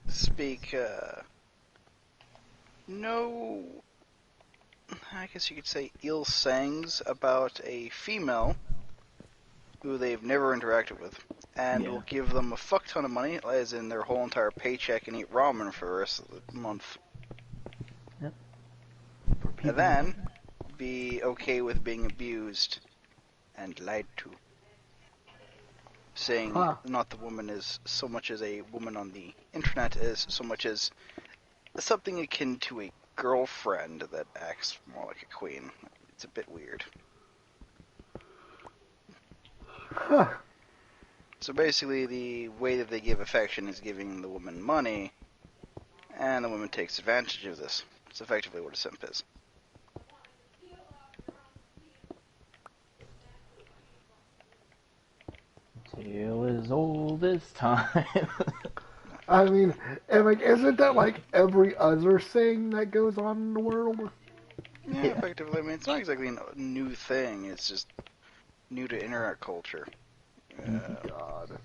speak no, I guess you could say ill sayings about a female who they've never interacted with, and Yeah. will give them a fuck ton of money, as in their whole entire paycheck, and eat ramen for the rest of the month. For people. And then be okay with being abused and lied to. Saying not the woman is so much as a woman on the internet as so much as something akin to a girlfriend that acts more like a queen. It's a bit weird. Huh. So basically the way that they give affection is giving the woman money, and the woman takes advantage of this. It's effectively what a simp is. Tale as old as time. I mean, and like, isn't that like every other thing that goes on in the world? Yeah, effectively. I mean, it's not exactly a new thing. It's just new to internet culture. God.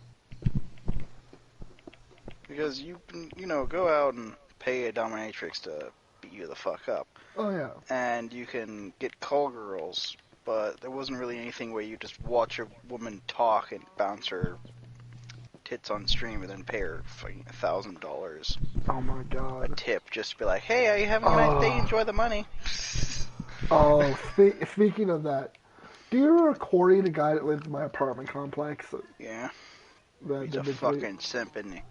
Because you can, go out and pay a dominatrix to beat you the fuck up. Oh yeah. And you can get call girls, but there wasn't really anything where you just watch a woman talk and bounce her tits on stream and then pay her fucking $1,000 Oh my a god. tip just to be like, hey, are you having a nice day? Oh. Enjoy the money. Oh, speaking of that, do you remember Corey, the guy that lives in my apartment complex? Yeah, That he's a fucking simp, isn't he?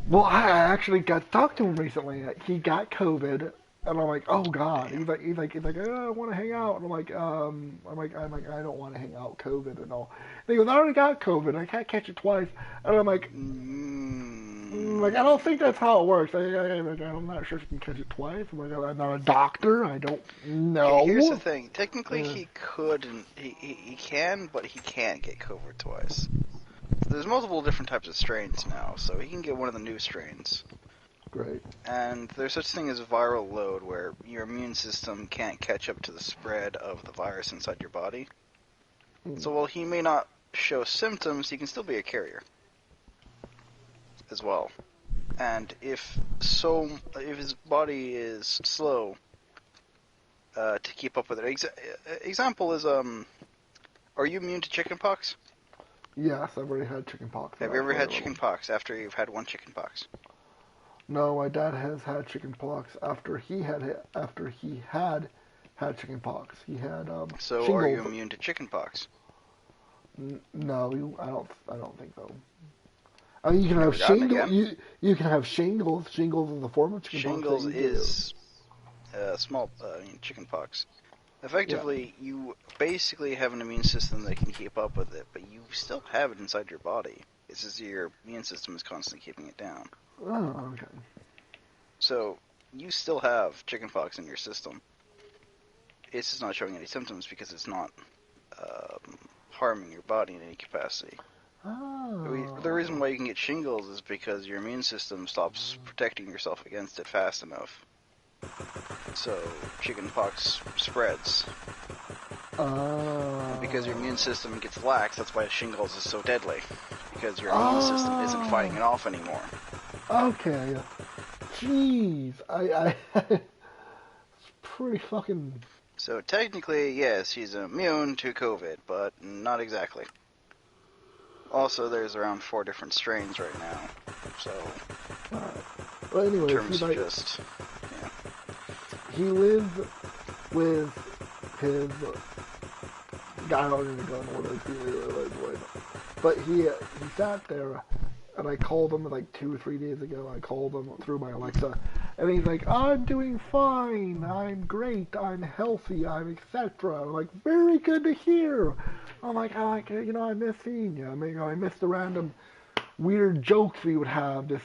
Well, I actually got talked to him recently. He got COVID, and I'm like, oh god. Damn. He's like, I want to hang out, and I'm like, I don't want to hang out, COVID and all. And he goes, I already got COVID. I can't catch it twice, and I'm like, like I don't think that's how it works. I'm not sure if you can catch it twice. I'm like, I'm not a doctor. I don't know. Okay, here's the thing. Technically, Yeah. he could, and he can, but he can't get COVID twice. There's multiple different types of strains now, so he can get one of the new strains. Great. And there's such thing as viral load, where your immune system can't catch up to the spread of the virus inside your body. So while he may not show symptoms, he can still be a carrier as well. And if his body is slow to keep up with it, example is are you immune to chickenpox? Yes, I've already had chickenpox. Have you ever had chickenpox after you've had one chickenpox? No, my dad has had chickenpox after he had had chickenpox. He had So shingles. are you immune to chickenpox? No, I don't think so. I mean, you can have Never gotten it shingles. You can have shingles. Shingles is a form of chickenpox. Shingles that you get. is small chickenpox. Effectively, you basically have an immune system that can keep up with it, but you still have it inside your body. It's just your immune system is constantly keeping it down. Oh, okay. So you still have chickenpox in your system. It's just not showing any symptoms because it's not harming your body in any capacity. Oh. The reason why you can get shingles is because your immune system stops protecting yourself against it fast enough. So chickenpox spreads. Oh. And because your immune system gets lax, that's why shingles is so deadly. Because your immune system isn't fighting it off anymore. Okay. Jeez, it's pretty fucking. So technically, yes, he's immune to COVID, but not exactly. Also, there's around 4 different strains right now. So, Well, in anyways, terms of just, yeah. he lives with his. I don't even go into what he really lives with, but he sat there, and I called him like 2 or 3 days ago. I called him through my Alexa, and he's like, "I'm doing fine. I'm great. I'm healthy. I'm etc." I'm like, "Very good to hear." I'm like, I miss seeing you. I miss the random weird jokes we would have. This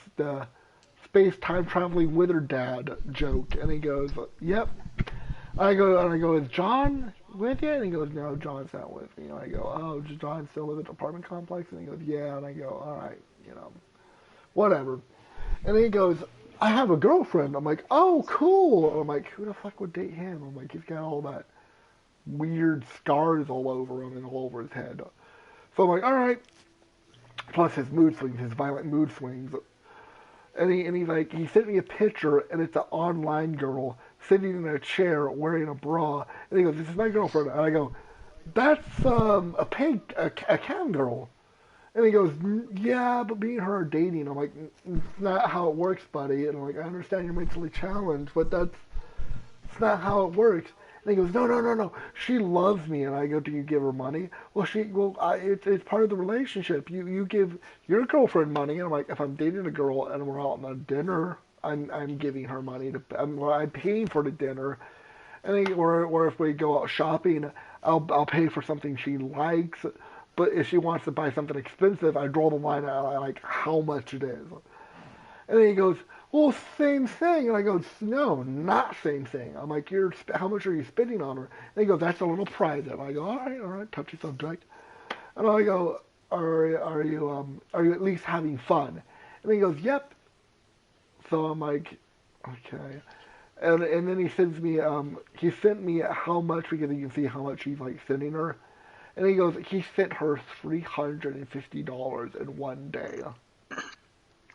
space-time traveling wizard dad joke, and he goes, "Yep." I go, "Is John with you?" And he goes, "No, John's not with me." And I go, "Oh, does John still live at the apartment complex?" And he goes, "Yeah." And I go, "All right, whatever." And then he goes, "I have a girlfriend." I'm like, "Oh, cool." And I'm like, "Who the fuck would date him?" I'm like, "He's got all that weird scars all over him and all over his head." So I'm like, "All right." Plus his mood swings, his violent mood swings. And he sent me a picture, and it's an online girl sitting in a chair wearing a bra. And he goes, "This is my girlfriend." And I go, "That's a cam girl." And he goes, "Yeah, but me and her are dating." I'm like, "It's not how it works, buddy." And I'm like, "I understand you're mentally challenged, but it's not how it works." And he goes, "No. She loves me." And I go, "Do you give her money?" "Well, it's part of the relationship. You give your girlfriend money." And I'm like, "If I'm dating a girl and we're out on a dinner, I'm giving her money I'm paying for the dinner." And or if we go out shopping, I'll pay for something she likes. But if she wants to buy something expensive, I draw the line at like how much it is. And then he goes, "Well, same thing." And I go, "No, not same thing." I'm like, how much are you spending on her?" And he goes, "That's a little private." I go, all right, touchy subject. And I go, are you at least having fun?" And he goes, "Yep." So I'm like, okay. And then he sent me how much, because you can see how much he's like sending her. And he goes, he sent her $350 in one day.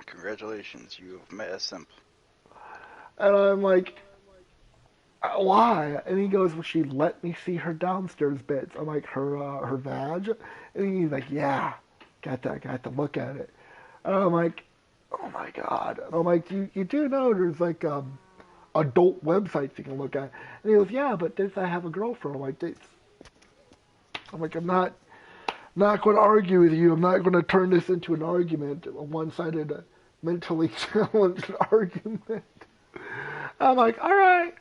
Congratulations, you have met a simp. And I'm like, why? And he goes, well, she let me see her downstairs bits. I'm like, her vag? And he's like, yeah, got to look at it. And I'm like, oh my god. And I'm like, you do know there's like adult websites you can look at. And he goes, yeah, but this I have a girlfriend. I'm like, this. I'm like, I'm not going to argue with you. I'm not going to turn this into an argument, a one-sided, mentally challenged argument. I'm like, all right,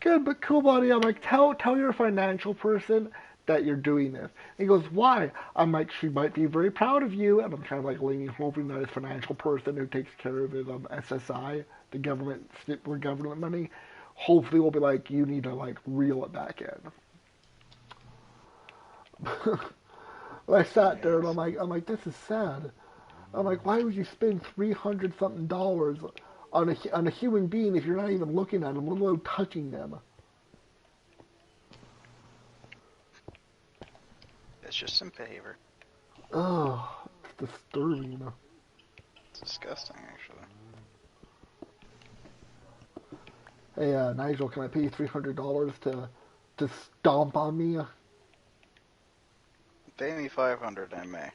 good, but cool, buddy. I'm like, tell your financial person that you're doing this. And he goes, why? I'm like, she might be very proud of you. And I'm kind of like leaning, hoping that his financial person who takes care of his SSI, the government money, hopefully will be like, you need to like reel it back in. I sat there and I'm like, this is sad. I'm like, why would you spend $300 something on a human being if you're not even looking at them, let alone touching them? It's just simp behavior. Oh, it's disturbing. It's disgusting, actually. Hey, Nigel, can I pay you $300 to stomp on me? Pay me 500, I may.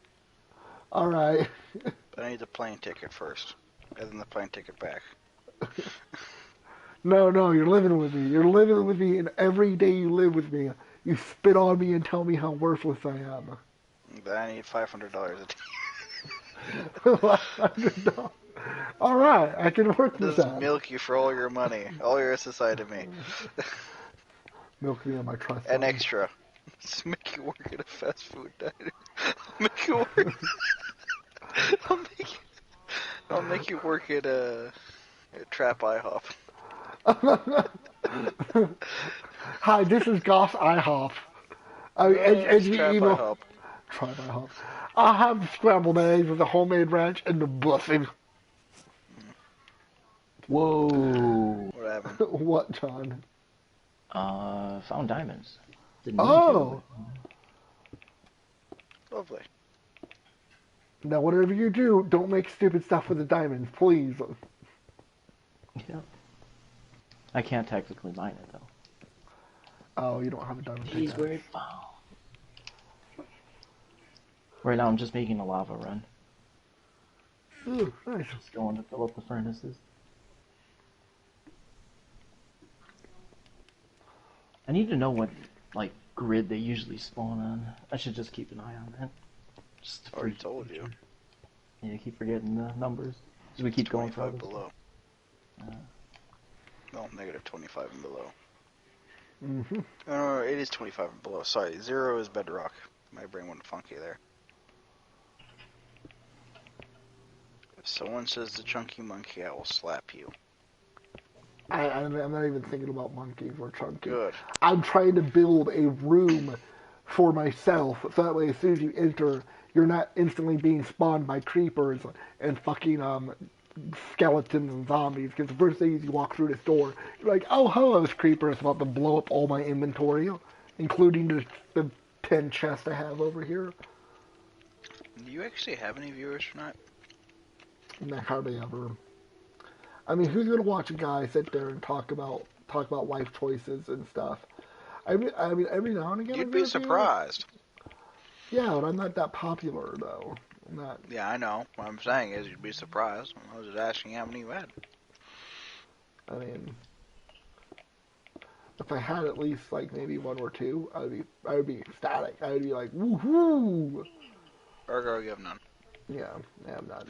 All right. But I need the plane ticket first, and then the plane ticket back. No, you're living with me. You're living with me, and every day you live with me, you spit on me and tell me how worthless I am. But I need $500 a day. $500. All right, I can work with Just that. milk you for all your money, all your SSI to me. Milk me on my trust. And fund. extra. Just make you work at a fast food diner. I'll make you work. I'll make you work at a Trap IHOP. Hi, this is Goss IHOP. It's Trap IHOP. Trap IHOP. I'll have the scrambled eggs with the homemade ranch and the buffing. Whoa. What happened? What, John? Found diamonds. Didn't mean Oh. Lovely. Now, whatever you do, don't make stupid stuff with the diamonds, please. to. Yeah. I can't technically mine it though. Oh, you don't have a diamond Jeez, pickaxe. where it fall? Right now I'm just making a lava run. Ooh, nice. Just going to fill up the furnaces. I need to know what, like, grid they usually spawn on. I should just keep an eye on that. Just Already told you. Yeah, I keep forgetting the numbers. Because we keep going for 25 other below. stuff. No, negative 25 and below. Mm-hmm. No, it is 25 and below. Sorry, 0 is bedrock. My brain went funky there. If someone says the chunky monkey, I will slap you. I'm not even thinking about monkeys or chunky. Good. I'm trying to build a room for myself, so that way as soon as you enter, you're not instantly being spawned by creepers and fucking skeletons and zombies. Because the first thing is you walk through this door, you're like, oh, hello, this creeper is about to blow up all my inventory, including the 10 chests I have over here. Do you actually have any viewers tonight? Not hardly ever. I mean, who's gonna watch a guy sit there and talk about life choices and stuff? I mean, every now and again. You'd be surprised. Yeah, but I'm not that popular though. I'm not. Yeah, I know. What I'm saying is you'd be surprised. I was just asking how many you had. I mean, if I had at least like maybe one or two, I would be ecstatic. I would be like, woohoo! Ergo, you have none. Yeah, I'm not.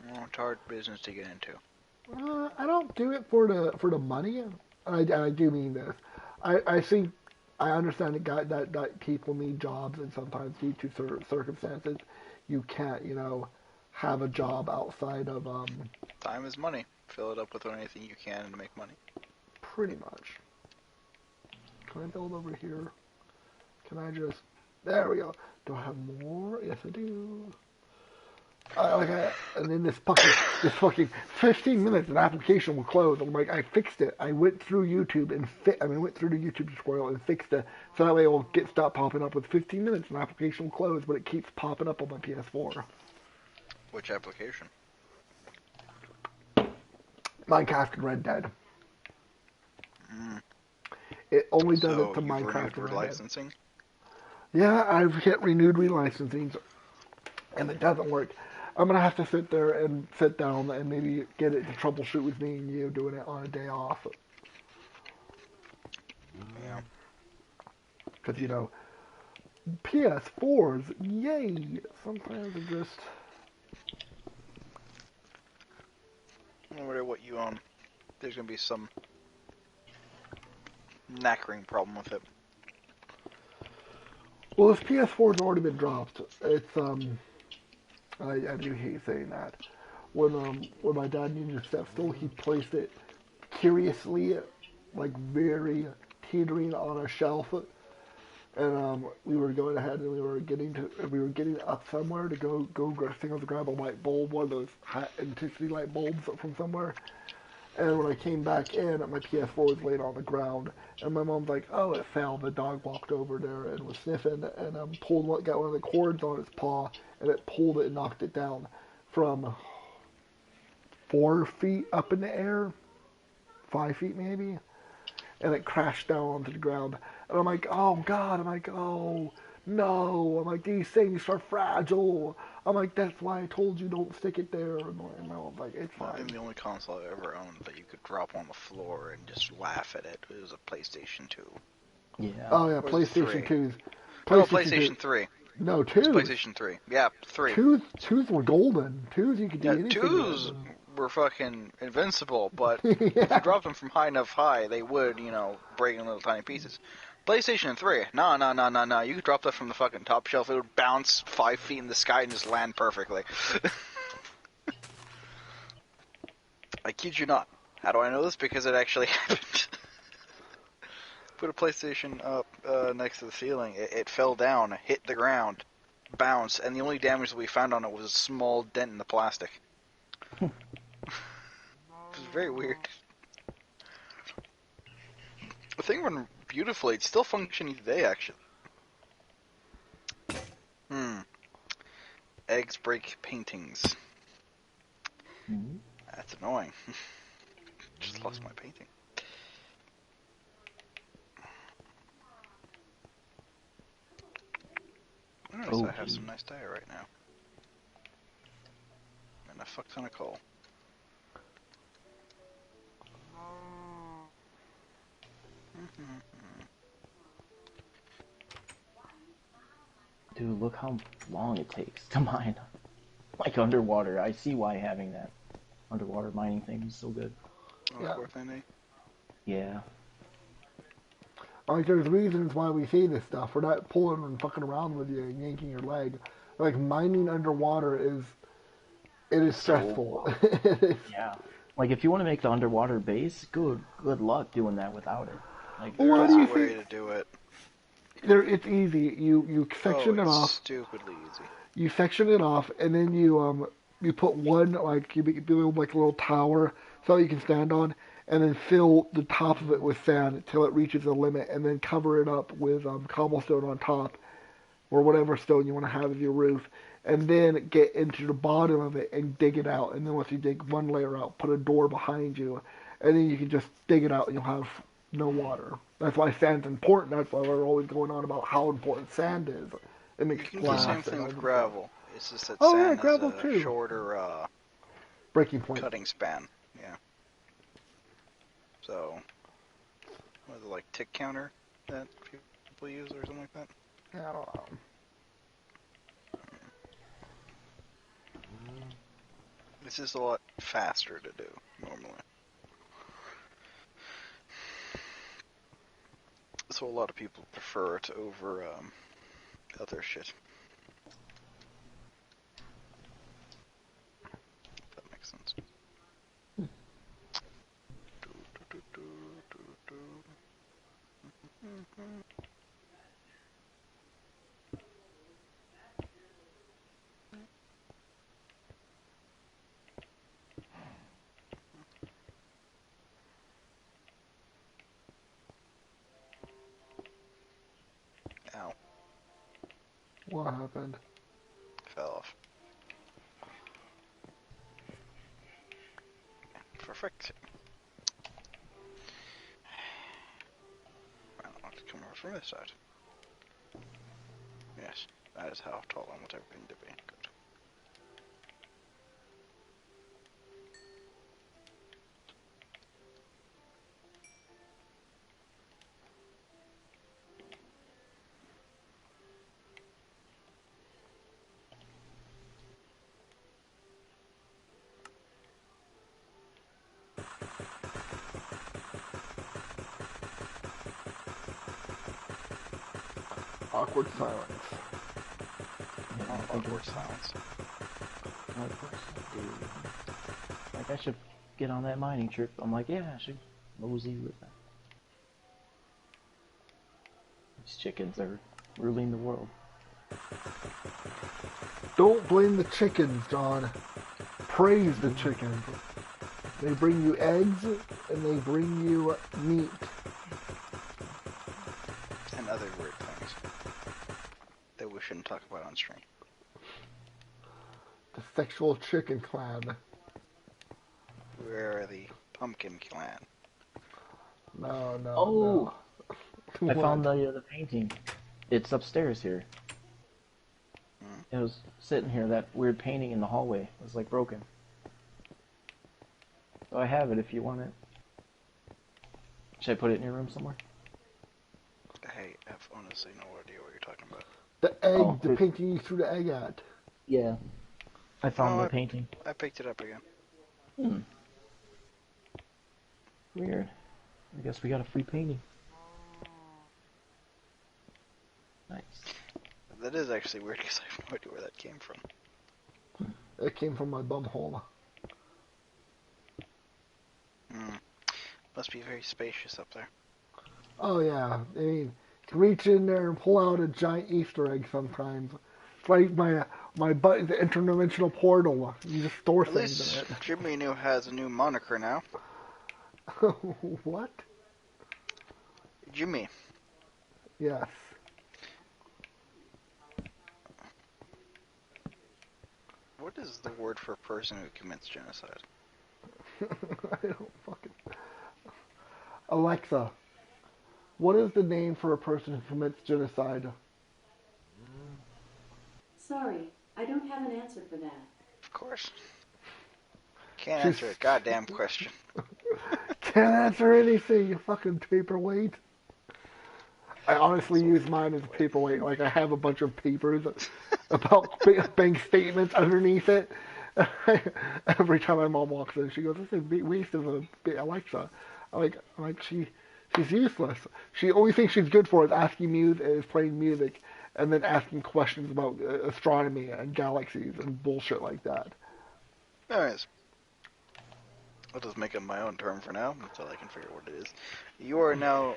Well, it's hard business to get into. I don't do it for the money, and I do mean this. I think I understand that people need jobs, and sometimes due to circumstances, you can't have a job outside of Time is money. Fill it up with anything you can to make money. pretty much. Can I build over here? Can I just? There we go. Do I have more? Yes, I do. And then this fucking 15 minutes, an application will close. I'm like, I fixed it. I went through YouTube and went through the YouTube tutorial and fixed it. So that way it will stop popping up with 15 minutes, an application will close, but it keeps popping up on my PS4. Which application? Minecraft and Red Dead. Mm. It only does it So to you've Minecraft renewed and Red Dead. licensing? Yeah, I've hit renewed relicensing, and it doesn't work. I'm gonna have to sit there and sit down and maybe get it to troubleshoot with me and you doing it on a day off. Yeah. Because, you know, PS4s, yay! Sometimes it just... No matter what you own, there's gonna be some knackering problem with it. Well, this PS4's already been dropped. It's, I do hate saying that. When my dad needed a step stool, he placed it curiously, like very teetering on a shelf, and we were going ahead and we were getting up somewhere to grab a light bulb, one of those high intensity light bulbs from somewhere. And when I came back in, my PS4 was laying on the ground, and my mom's like, "Oh, it fell." The dog walked over there and was sniffing, and got one of the cords on its paw, and it pulled it and knocked it down from 4 feet up in the air, 5 feet maybe, and it crashed down onto the ground. And I'm like, "Oh God!" I'm like, "Oh no!" I'm like, "These things are fragile." I'm like, "That's why I told you don't stick it there." And my mom's like, "It's I fine." think the only console I ever owned that you could drop on the floor and just laugh at it was a PlayStation 2. Yeah. Oh yeah, Or was it PlayStation 3? 2's. No, PlayStation 2. PlayStation 3. No, It was 2's. PlayStation 3. Yeah, 3. Twos were golden. Twos you could do Yeah, anything 2s with. were fucking invincible, but if you Yeah. dropped them from high enough high, they would, break in little tiny pieces. PlayStation 3, no. You could drop that from the fucking top shelf, it would bounce 5 feet in the sky and just land perfectly. I kid you not. How do I know this? Because it actually happened. Put a PlayStation up next to the ceiling. It fell down, hit the ground, bounced, and the only damage that we found on it was a small dent in the plastic. It was very weird. The thing ran beautifully. It's still functioning today, actually. Eggs break paintings. Mhm. That's annoying. Just lost my painting. Notice I have some nice dye right now. And a fuck ton of coal. Dude, look how long it takes to mine. Like underwater. I see why having that underwater mining thing is so good. Oh, Yeah. 4th Yeah. Like, there's reasons why we say this stuff. We're not pulling and fucking around with you and yanking your leg. Like, mining underwater it is stressful. It is. Yeah. Like if you want to make the underwater base, good luck doing that without it. Like Well, what There's do a you way think? to do it. It's easy. You section it it's off. stupidly easy. You section it off, and then you put one, like, you build like a little tower so you can stand on, and then fill the top of it with sand until it reaches a limit, and then cover it up with cobblestone on top, or whatever stone you want to have as your roof, and then get into the bottom of it and dig it out. And then once you dig one layer out, put a door behind you, and then you can just dig it out, and you'll have no water. That's why sand's important. That's why we're always going on about how important sand is. It You makes can do the glass same and thing all with this gravel. It's just that Oh, yeah, sand gravel has a too. shorter breaking point. cutting span. Yeah. So, what is it, like tick counter that people use or something like that? Yeah, I don't know. It's just a lot faster to do normally. So a lot of people prefer it over other shit. If that makes sense. Ow. What happened? Fell off. For Perfect. I don't want to come over from this side. Yes, that is how tall I want everything to be. Good. Awkward silence. Awkward silence. Like, I should get on that mining trip. I'm like, yeah, I should mosey with that. These chickens are ruling the world. Don't blame the chickens, John. Praise the chickens. They bring you eggs and they bring you meat. And other weird things that we shouldn't talk about on stream. The sexual chicken clan. We're the pumpkin clan. No, no, Oh! no. I found the painting. It's upstairs here. It was sitting here, that weird painting in the hallway. It was like broken. So I have it if you want it. Should I put it in your room somewhere? I have honestly no idea what you're talking about. The egg, Oh, the painting you threw the egg at. Yeah. I found Oh, the painting. I picked it up again. Weird. I guess we got a free painting. Nice. That is actually weird because I have no idea where that came from. It came from my bum hole. Must be very spacious up there. Oh yeah, I mean, you can reach in there and pull out a giant Easter egg sometimes. It's like my butt is an interdimensional portal. You just store At things least in Jimmy New has a new moniker now. it. What? Jimmy. Yes. What is the word for a person who commits genocide? I don't fucking. Alexa, what is the name for a person who commits genocide? Sorry, I don't have an answer for that. Of course. Can't answer a goddamn question. Can't answer anything, you fucking paperweight. I honestly use mine as a paperweight. Like, I have a bunch of papers about bank statements underneath it. Every time my mom walks in, she goes, "This is a waste of a Alexa." I'm like, she's useless. She only thing she's good for is playing music, and then asking questions about astronomy and galaxies and bullshit like that. Anyways, I'll just make up my own term for now until I can figure out what it is. You are now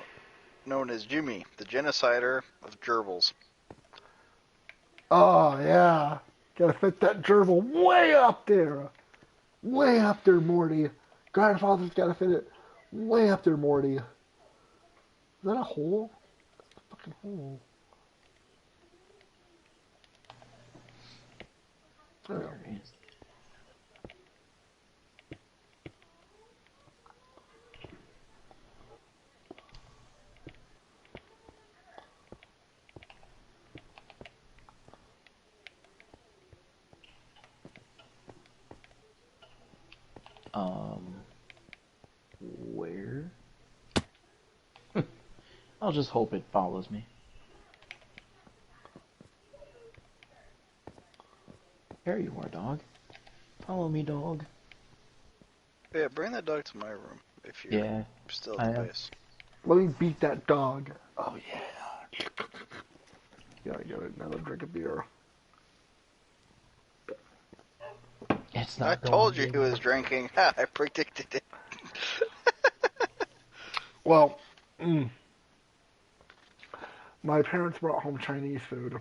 known as Jimmy, the genocider of gerbils. Oh yeah, gotta fit that gerbil way up there, Morty. Grandfather's gotta fit it way up there, Morty. Is that a hole? That's a fucking hole. There we go. There it is. Where? I'll just hope it follows me. There you are, dog. Follow me, dog. Yeah, bring that dog to my room if you're still at the base. Let me beat that dog. Oh yeah. Gotta get another drink of beer. It's I not. told you he was drinking. Ha, I predicted it. Well, my parents brought home Chinese food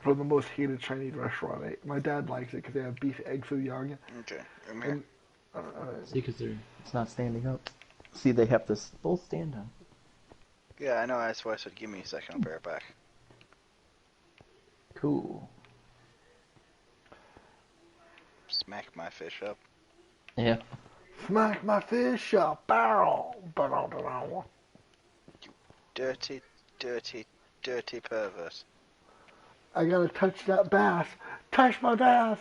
from the most hated Chinese restaurant. My dad likes it because they have beef egg foo young. Okay, I'm here. See, because it's not standing up. See, they have to both stand up. Yeah, I know. That's why I said give me a second. I'll be right back. Cool. Smack my fish up. Yeah. Smack my fish up, barrel. Dirty, dirty, dirty pervert. I gotta touch that bass. Touch my bass.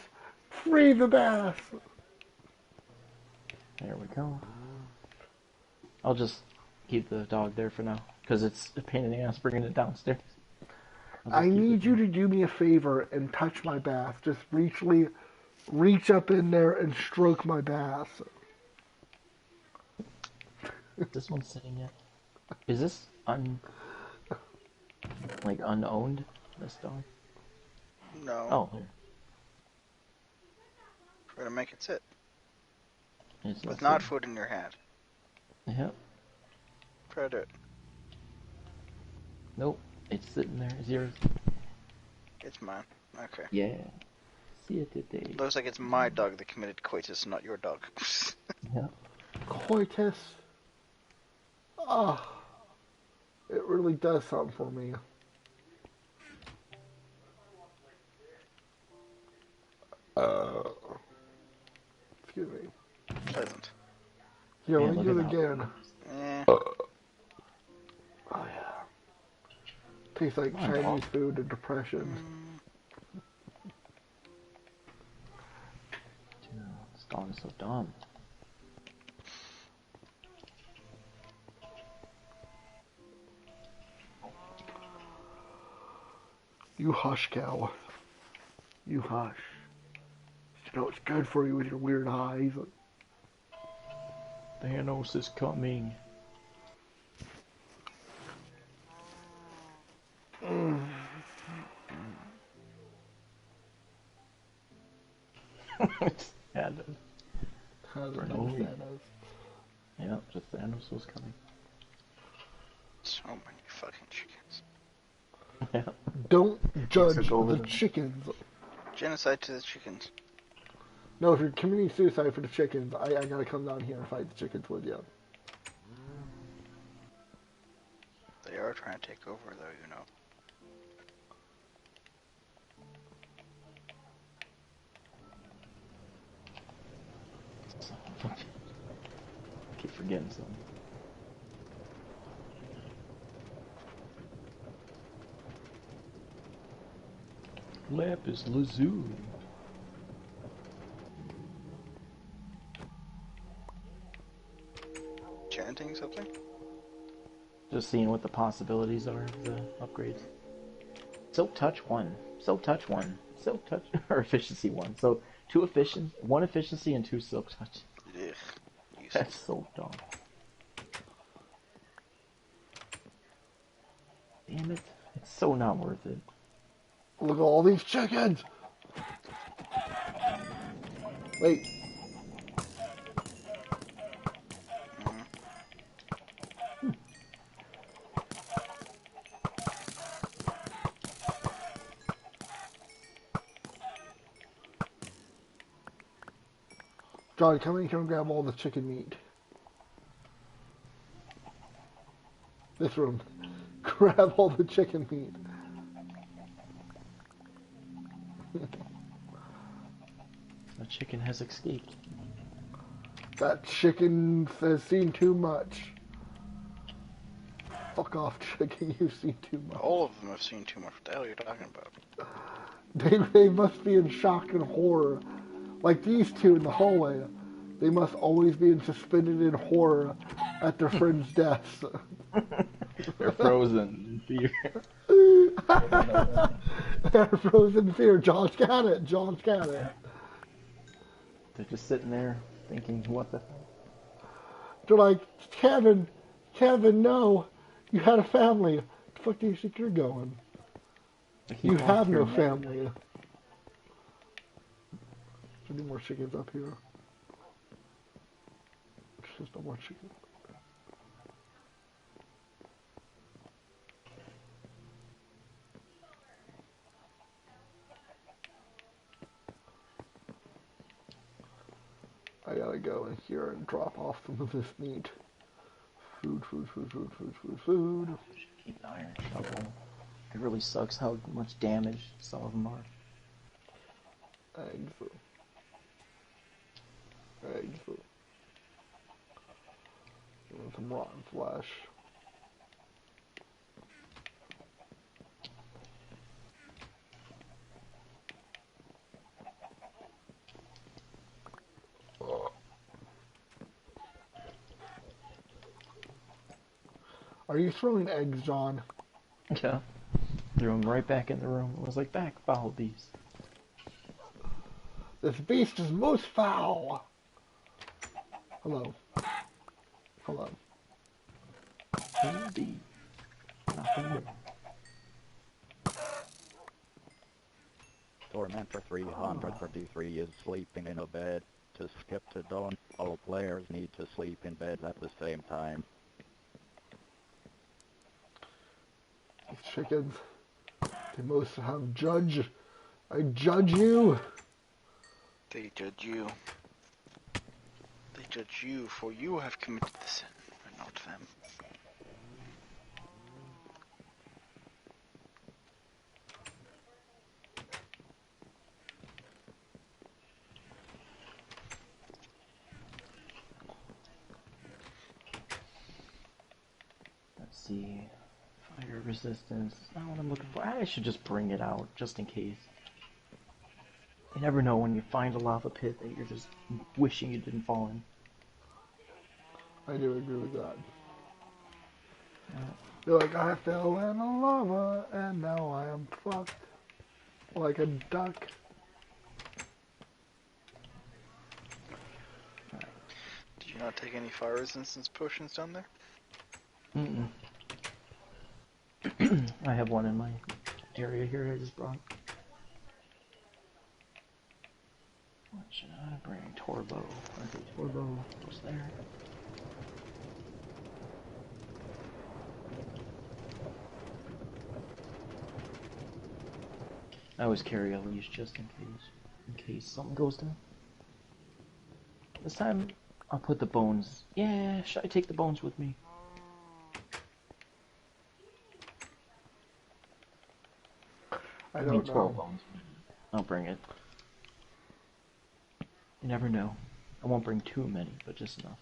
Free the bass. There we go. I'll just keep the dog there for now, because it's a pain in the ass bringing it downstairs. I need you to do me a favor and touch my bass. Just reach up in there and stroke my bass. This one's sitting yet? Is this unowned? This dog? No. Oh, here. We're gonna make it sit. It's With not sitting. food in your hand. Yep. Try to do it. Nope. It's sitting there. It's yours. It's mine. Okay. Yeah. See it today. Looks like it's my dog that committed coitus, not your dog. Yeah. Coitus. Ah, it really does something for me. Excuse me. Pleasant. Here, Man, let me look do it at that. again. Eh. Oh yeah. Tastes like Come on, Chinese dog. food and depression. Dude, this dog is so dumb. You hush, cow. You hush. You know it's good for you with your weird eyes. Thanos is coming. It's Thanos. Thanos. no reason. Thanos. Yeah, just Thanos was coming. So many fucking chickens. Yeah. Don't judge Took over the them. chickens. Genocide to the chickens. No, if you're committing suicide for the chickens, I gotta come down here and fight the chickens with you. They are trying to take over, though, you know. Keep forgetting something. Lapis lazuli. Chanting something? Just seeing what the possibilities are of the upgrades. Silk touch 1. Silk touch 1. Silk touch or efficiency 1. So 1 efficiency and 2 silk touch. Ugh. That's so dumb. Damn it. It's so not worth it. Look at all these chickens! Wait. John, come in here and grab all the chicken meat. This room. Grab all the chicken meat. The chicken has escaped. That chicken has seen too much. Fuck off, chicken. You've seen too much. All of them have seen too much. What the hell are you talking about? They must be in shock and horror. Like these two in the hallway. They must always be suspended in horror at their friends' deaths. They're frozen in fear. They're frozen in fear. John's got it. John's got it. They're just sitting there thinking, what the hell? They're like, Kevin, no. You had a family. The fuck do you think you're going? You have no family. Any more chickens up here? There's just no more chickens. I gotta go in here and drop off some of this meat. Food. Keep an iron shovel. It really sucks how much damage some of them are. Eggs. And some rotten flesh. Are you throwing eggs, John? Yeah. Threw him right back in the room. It was like, back, foul beast. This beast is most foul. Hello. Hello. Indeed. Nothing more. Tormentor 333 is sleeping in a bed. To skip to dawn, all players need to sleep in bed at the same time. These chickens. They most have judge. I judge you. They judge you. They judge you, for you have committed the sin, and not them. Let's see. Fire resistance. Not what I'm looking for. I should just bring it out, just in case. You never know when you find a lava pit that you're just wishing you didn't fall in. I do agree with that. Yeah. You're like, I fell in the lava, and now I am fucked. Like a duck. Did you not take any fire resistance potions down there? Mm-mm. I have one in my area here I just brought. What should I bring? Torbo. Okay, Torbo goes there. I always carry a leash just in case something goes down. This time, I'll put the bones. Yeah, should I take the bones with me? I I don't need 12 know. bones. I'll bring it. You never know. I won't bring too many, but just enough.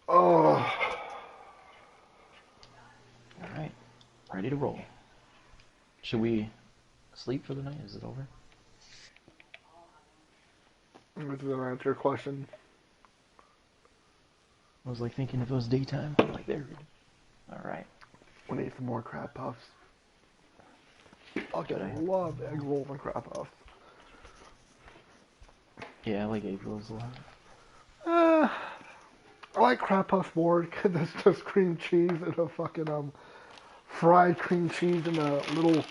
Oh. Alright, ready to roll. Should we sleep for the night? Is it over? This is gonna answer your question. I was like thinking if it was daytime. I'm like, there we go. Alright. We need some more crab puffs. Good, I I have. love egg rolls and crab puffs. Yeah, I like egg rolls a lot. I like crab puffs more because it's just cream cheese and a fucking fried cream cheese and a little.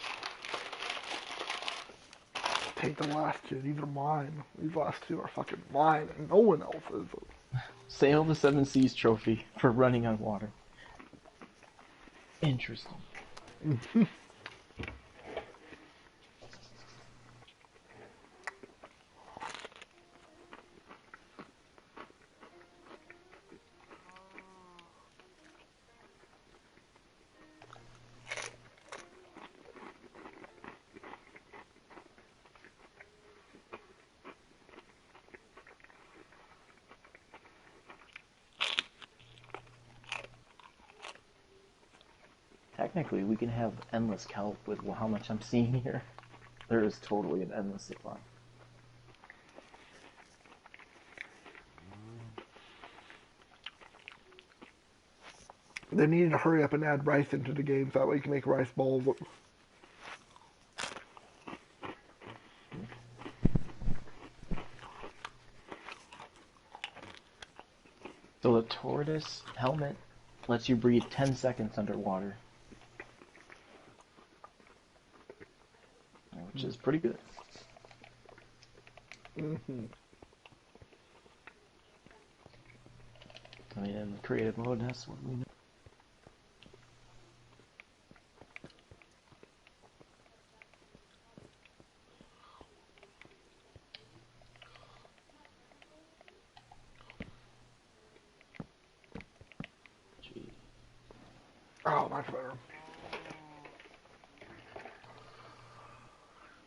Take the last two. These are mine. These last two are fucking mine, and no one else's. Sail the Seven Seas trophy for running on water. Interesting. Technically, we can have endless kelp with how much I'm seeing here. There is totally an endless supply. They needed to hurry up and add rice into the game so that way you can make rice balls. So the tortoise helmet lets you breathe 10 seconds underwater. Which is pretty good. Mm-hmm. I mean, in the creative mode, that's what we know. Gee. Oh, much better.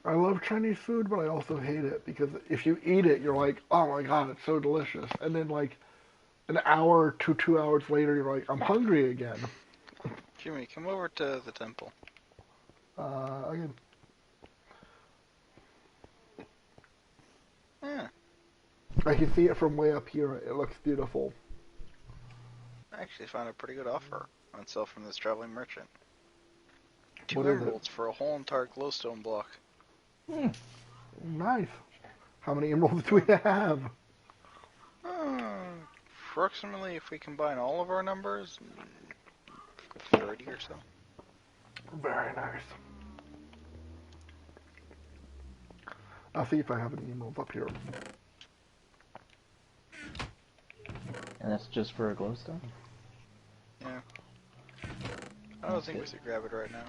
I love Chinese food, but I also hate it because if you eat it, you're like, oh my god, it's so delicious. And then like an hour to 2 hours later, you're like, I'm hungry again. Jimmy, come over to the temple. Again, Yeah, I can see it from way up here. It looks beautiful. I actually found a pretty good offer on sale from this traveling merchant. Two What is it? emeralds for a whole entire glowstone block. Nice. How many emeralds do we have? Approximately, if we combine all of our numbers, 30 or so. Very nice. I'll see if I have any emeralds up here. And that's just for a glowstone? Yeah. I don't think we should grab it right now.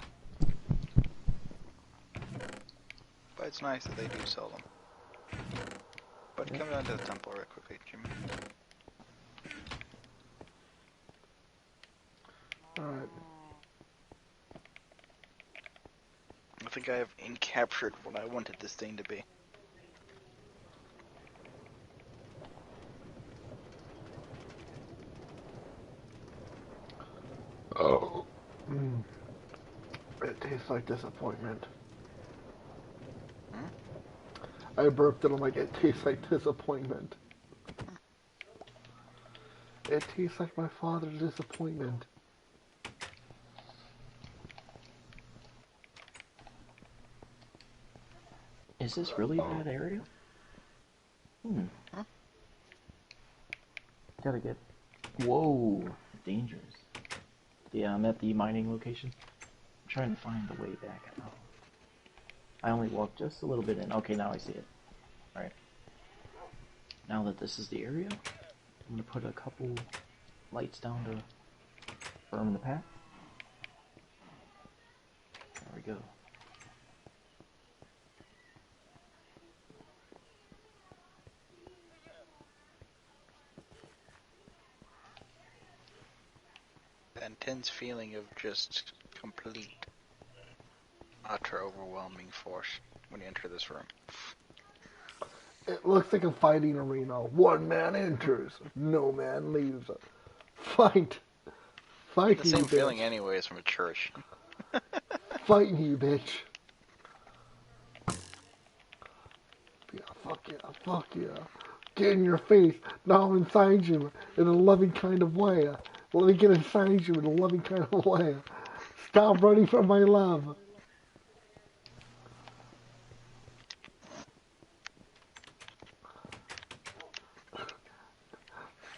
But it's nice that they do sell them. But come down to the temple real quickly, Jimmy. Alright. I think I have encaptured what I wanted this thing to be. Oh. It tastes like disappointment. I burped and I'm like, it tastes like disappointment. It tastes like my father's disappointment. Is this really that area? Gotta get... Whoa! Dangerous. Yeah, I'm at the mining location. I'm trying to find the way back out. I only walked just a little bit in. Okay, now I see it. Alright. Now that this is the area, I'm gonna put a couple lights down to firm the path. There we go. That intense feeling of just complete, utter, overwhelming force when you enter this room. It looks like a fighting arena. One man enters, no man leaves. Fight! Fight The you, same bitch. feeling anyways from a church. Fight you, bitch. Yeah, fuck yeah. Get in your face. Now I'm inside you in a loving kind of way. Let me get inside you in a loving kind of way. Stop running from my love.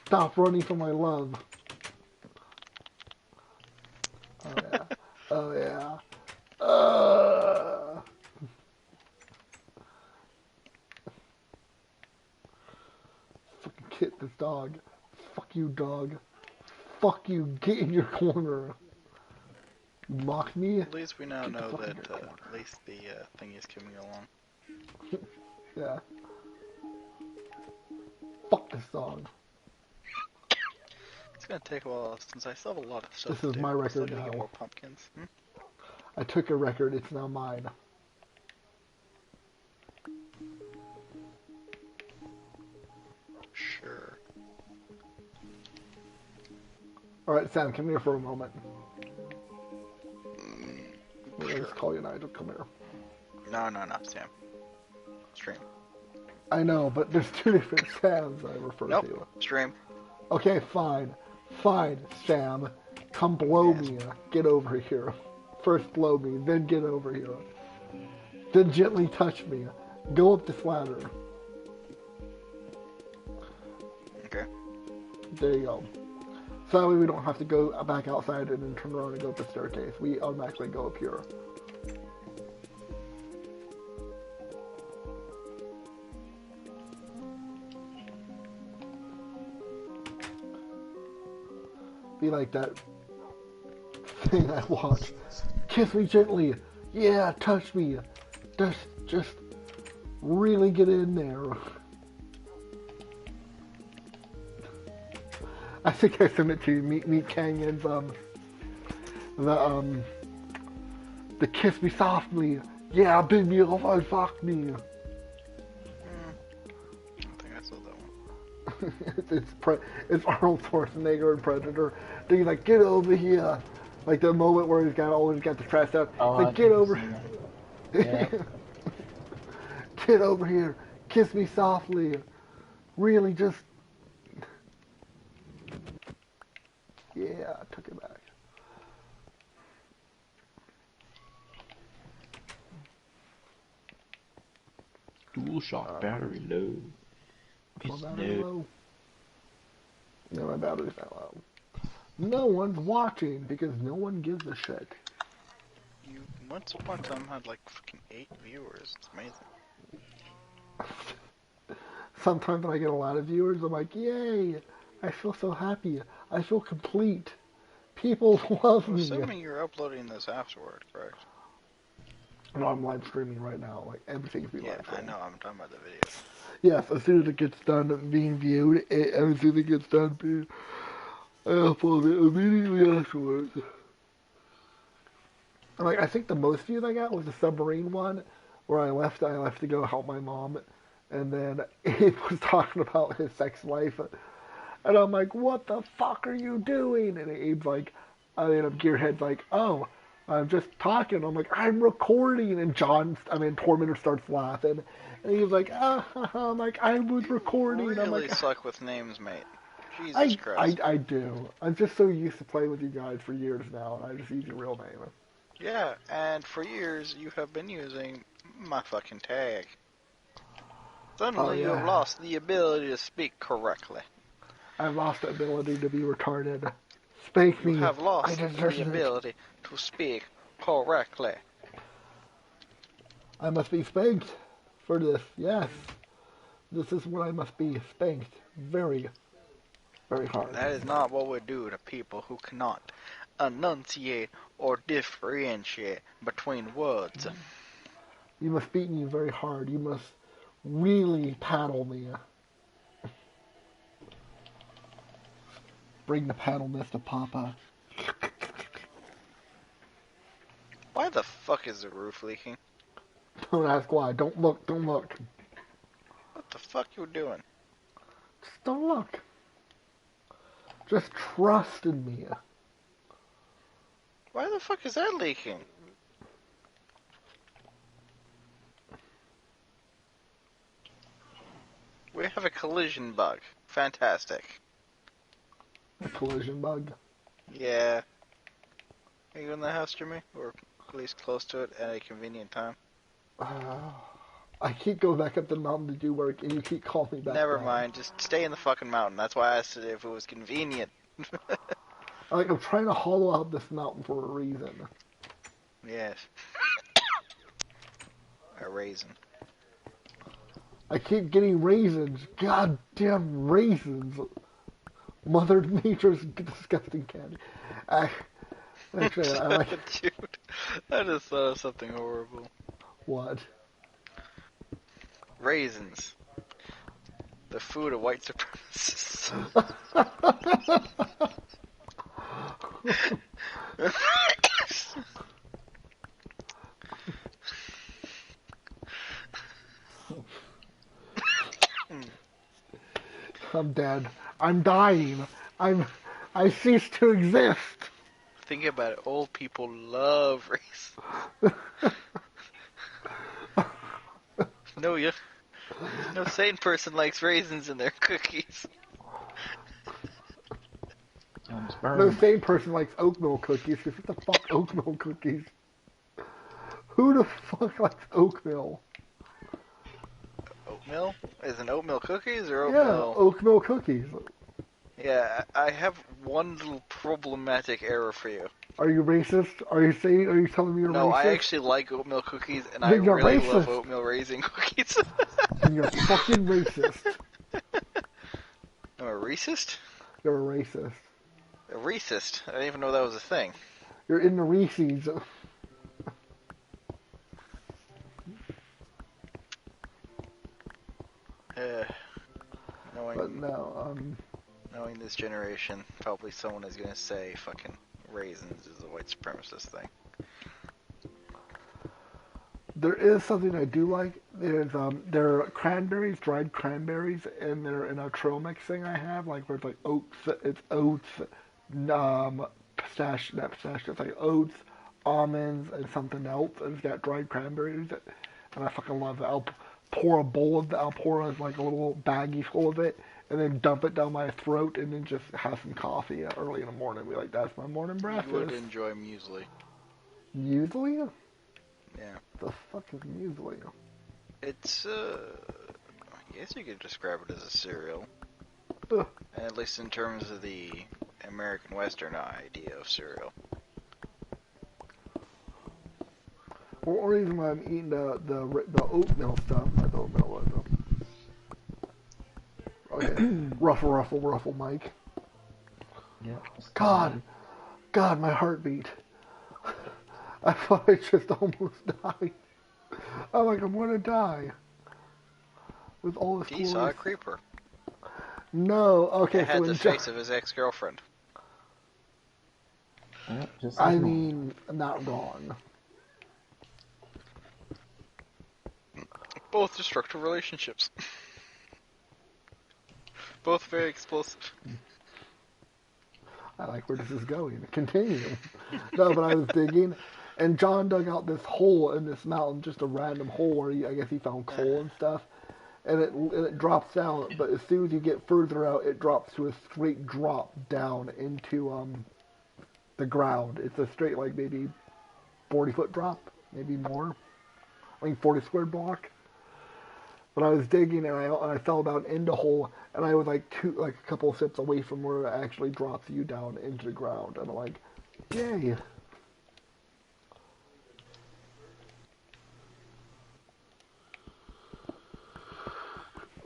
Stop running from my love. Oh yeah. Oh yeah. Fucking kit this dog. Fuck you, dog. Fuck you. Get in your corner. You mock me? At least we now Get the know fuck in that your corner. at least the thing is coming along. Yeah. Fuck this dog. It's gonna take a while since I still have a lot of stuff This to is do. my Still record gotta get now. more pumpkins. I took a record. It's now mine. Sure. Alright, Sam, come here for a moment. Let me Sure. just call you Nigel. Come here. No, Sam. Stream. I know, but there's two different Sams I refer Nope. to. Stream. Okay, fine. Fine, Sam. Come blow Yes. me. Get over here. First blow me, then get over here. Then gently touch me. Go up this ladder. Okay. There you go. So that way we don't have to go back outside and then turn around and go up the staircase. We automatically go up here. Be like that thing I watch. Kiss me gently. Yeah, touch me. Just really get in there. I think I sent it to you. Meet Canyon's the kiss me softly. Yeah, big me off and fuck me. I don't think I saw that one. It's Arnold Schwarzenegger and Predator. He's like, get over here. Like the moment where he's always got the stress out. Oh, Like, I get think I've over seen here. that. Yeah. Get over here. Kiss me softly. Really just. Yeah, I took it back. Dual shock battery low. My It's battery no. low. No, my battery's not low. No one's watching because no one gives a shit. You once upon a time had like fucking 8 viewers. It's amazing. Sometimes when I get a lot of viewers, I'm like, yay! I feel so happy. I feel complete. People love I'm me. assuming you're uploading this afterward, correct? No, I'm live streaming right now. Like everything's being Yeah, live I streamed. know. I'm talking about the video. Yes, as soon as it gets done being viewed, as soon as it gets done being, I upload it immediately afterwards. And like I think the most views I got was the submarine one, where I left to go help my mom, and then it was talking about his sex life, and I'm like, what the fuck are you doing? And Abe's like, Gearhead's like, oh, I'm just talking. I'm like, I'm recording, and Tormentor starts laughing, and he's like, I'm like, I was You recording. really I'm like, suck with names, mate. Jesus I Christ. I do. I'm just so used to playing with you guys for years now, and I just use your real name. Yeah, and for years you have been using my fucking tag. Suddenly you have Yeah. lost the ability to speak correctly. I've lost the ability to be retarded. Spank You me. have I lost deserve the it. ability to speak correctly. I must be spanked for this. Yes. This is what I must be spanked. Very, very hard. That is not what we do to people who cannot enunciate or differentiate between words. You must beat me very hard. You must really paddle me. Bring the paddleness to Papa. Why the fuck is the roof leaking? Don't ask why. Don't look. Don't look. What the fuck you doing? Just don't look. Just trust in me. Why the fuck is that leaking? We have a collision bug. Fantastic. A collision bug. Yeah. Are you in the house, Jimmy? Or at least close to it at a convenient time? I keep going back up the mountain to do work, and you keep calling me back Never down. mind, just stay in the fucking mountain. That's why I asked it if it was convenient. I'm trying to hollow out this mountain for a reason. Yes. A raisin. I keep getting raisins. Goddamn raisins. Mother Nature's disgusting candy. Actually, I like... Dude, I just thought of something horrible. What? Raisins. The food of white supremacists. I'm dead. I'm dying. I cease to exist. Think about it, old people love raisins. No sane person likes raisins in their cookies. No sane person likes oatmeal cookies. What the fuck, oatmeal cookies? Who the fuck likes oatmeal? Oatmeal? Is it oatmeal cookies or Yeah, oatmeal? oatmeal cookies. Yeah, I have one little problematic error for you. Are you racist? Are you telling me you're No, racist? I actually like oatmeal cookies, and I Then you're really racist. love oatmeal raisin cookies. And you're fucking racist. I'm a racist? You're a racist. A racist? I didn't even know that was a thing. You're in the Reese's. But no, Knowing this generation, probably someone is gonna say fucking raisins is a white supremacist thing. There is something I do like. There are cranberries, dried cranberries, and they're in a trail mix thing I have, like where it's like oats, it's oats, pistachio, not pistachio, it's like oats, almonds, and something else, and it's got dried cranberries, and I fucking love it. I'll pour like a little baggie full of it, and then dump it down my throat, and then just have some coffee early in the morning. Be like, that's my morning breakfast. You would enjoy muesli. Muesli? Yeah. The fuck is muesli? It's, I guess you could describe it as a cereal. Ugh. At least in terms of the American Western idea of cereal. Well, the reason why I'm eating the oatmeal stuff, not the oatmeal, okay. Ruffle, Mike. Yeah. God, my heartbeat. I thought I just almost died. I'm like, I'm gonna die. With all this He saw a creeper. No, okay, It had so the face of his ex-girlfriend. Yeah, just I as normal. mean, not wrong. Both destructive relationships. Both very explosive. I like where this is going. Continue. No, but I was digging, and John dug out this hole in this mountain, just a random hole where I guess he found coal and stuff, and it drops down. But as soon as you get further out, it drops to a straight drop down into the ground. It's a straight, like maybe 40-foot drop, maybe more. I mean 40 square block. But I was digging and I fell down into a hole, and I was like a couple of steps away from where it actually drops you down into the ground. And I'm like, yay.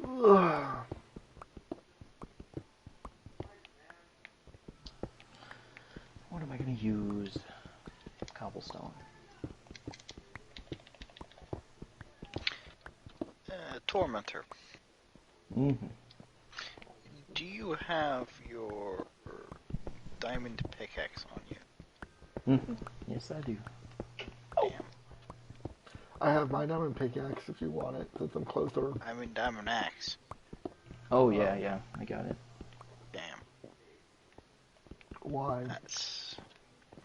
Ugh. What am I gonna use? Cobblestone. Tormentor. Mm-hmm. Do you have your diamond pickaxe on you? Mm-hmm. Yes, I do. Damn. I have my diamond pickaxe if you want it, since I'm closer. I mean diamond axe. Oh, yeah, I got it. Damn. Why?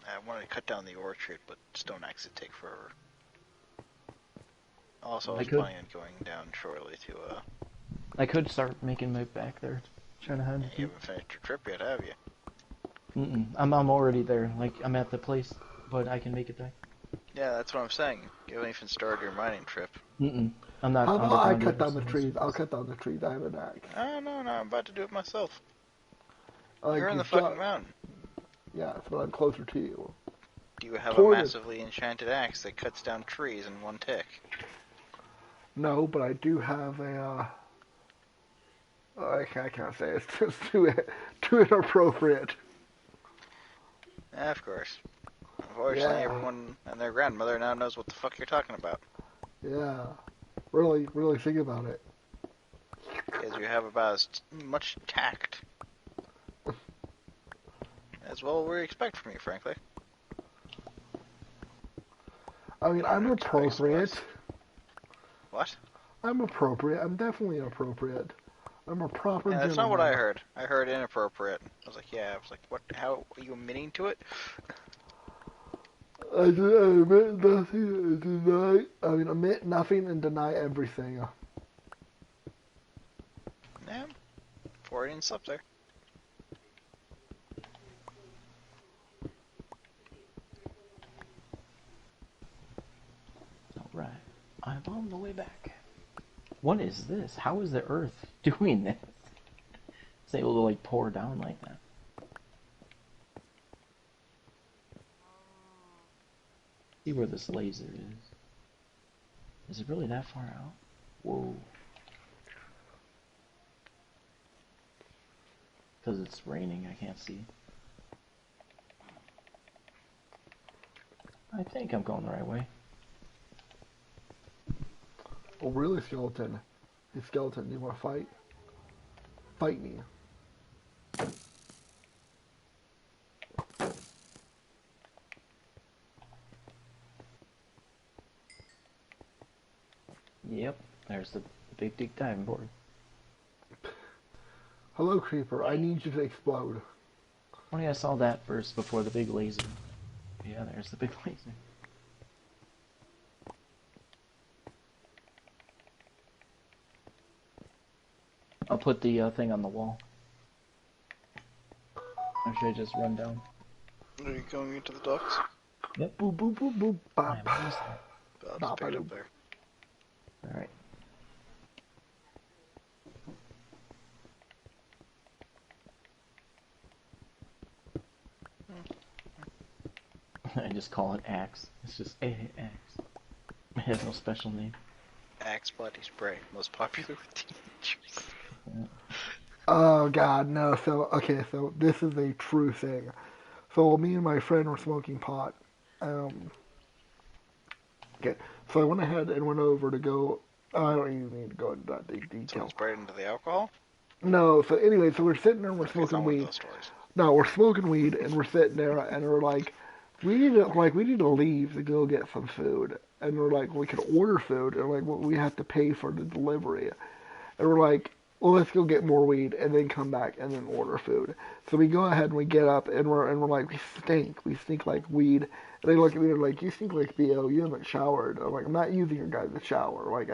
I wanted to cut down the orchard, but stone axe would take forever. Also, I was planning on going down shortly to, I could start making my back there. Trying to hide. You haven't finished your trip yet, have you? Mm-mm. I'm already there. Like, I'm at the place, but I can make it back. Yeah, that's what I'm saying. You haven't even started your mining trip. Mm-mm. I'm not. How I'm about I down cut to down the trees? I'll cut down the trees. I have an axe. Oh, no, I'm about to do it myself. Like, You're in the fucking mountain. Yeah, but I'm closer to you. Do you have Toward a it. massively enchanted axe that cuts down trees in one tick? No, but I do have a, I can't say it. It's just too inappropriate. Of course. Unfortunately, Yeah. everyone and their grandmother now knows what the fuck you're talking about. Yeah. Really think about it. Because you have about as much tact as well we expect from you, frankly. I mean, I'm appropriate. What? I'm appropriate. I'm definitely appropriate. I'm a proper Yeah, that's gentleman. not what I heard. I heard inappropriate. I was like, yeah. I was like, what? How are you admitting to it? I admit nothing and deny. I mean, admit nothing and deny everything. Yeah. Freudian slip there. Alright. I'm on the way back. What is this? How is the earth doing this? It's able to, like, pour down like that. See where this laser is. Is it really that far out? Whoa. Because it's raining, I can't see. I think I'm going the right way. Oh, really, skeleton? Hey, skeleton, you want to fight? Fight me. Yep, there's the big deep diving board. Hello, creeper. I need you to explode. Only I saw that first before the big laser. Yeah, there's the big laser. I'll put the thing on the wall. Or should I just run down? Are you going into the docks? Yep. Boop, boop, boop, boop, bop. I'm almost there. I'll Bop, just pick it I up there. Alright. I just call it Axe. It's just Axe. It has no special name. Axe body spray, most popular with teenagers. Yeah. Oh God, no. So okay, so this is a true thing. So me and my friend were smoking pot. Okay, so I went ahead and went over to go. I don't even need to go into that big detail. Someone sprayed into the alcohol? No, so anyway, so we're sitting there and we're Okay, it's not smoking one of weed. those stories. No, we're smoking weed and we're sitting there and we're like, we need to leave to go get some food. And we're like, we can order food and like, well, we have to pay for the delivery. And we're like, well, let's go get more weed and then come back and then order food. So we go ahead and we get up and we're like, we stink like weed. And they look at me and they're like, you stink like BO, you haven't showered. I'm like, I'm not using your guys' shower. Like,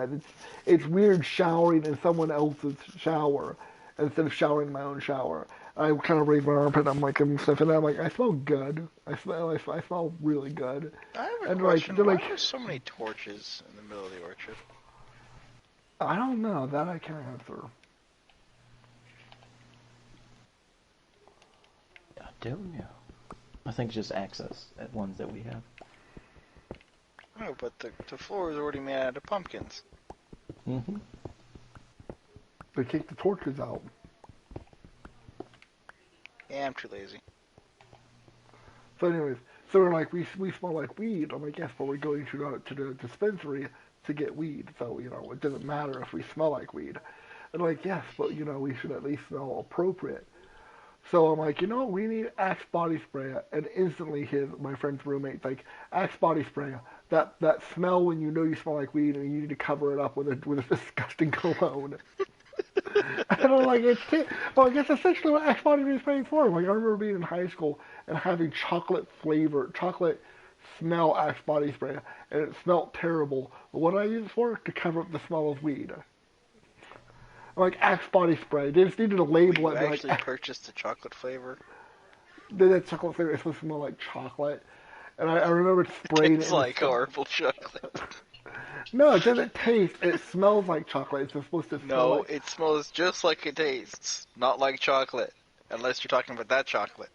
it's weird showering in someone else's shower instead of showering in my own shower. I kind of raise my armpit and I'm like, I'm sniffing. I'm like, I smell good. I smell really good. I have a And question. they're Why like, are there so many torches in the middle of the orchard? I don't know. That I can't answer. I don't know. I think just access at ones that we have. Oh, but the floor is already made out of pumpkins. Mm-hmm. They kick the torches out. Yeah, I'm too lazy. So anyways, so we're like, we smell like weed. I'm like, yes, but we're going to the dispensary to get weed. So, you know, it doesn't matter if we smell like weed. And like, yes, but, you know, we should at least smell appropriate. So I'm like, you know what, we need Axe body spray. And instantly my friend's roommate's like, Axe body spray. That smell when you know you smell like weed and you need to cover it up with a disgusting cologne. And I'm like, well, I guess essentially what Axe body spray is for. Like, I remember being in high school and having chocolate smell Axe body spray, and it smelled terrible. But what did I use it for? To cover up the smell of weed. Like Axe body spray. They just needed a label You it. And be actually like, purchased the chocolate flavor? that chocolate flavor is supposed to smell like chocolate. And I remember spraying It's it. like horrible chocolate. No, it doesn't taste. It smells like chocolate. It's supposed to smell No, like... it smells just like it tastes. Not like chocolate. Unless you're talking about that chocolate.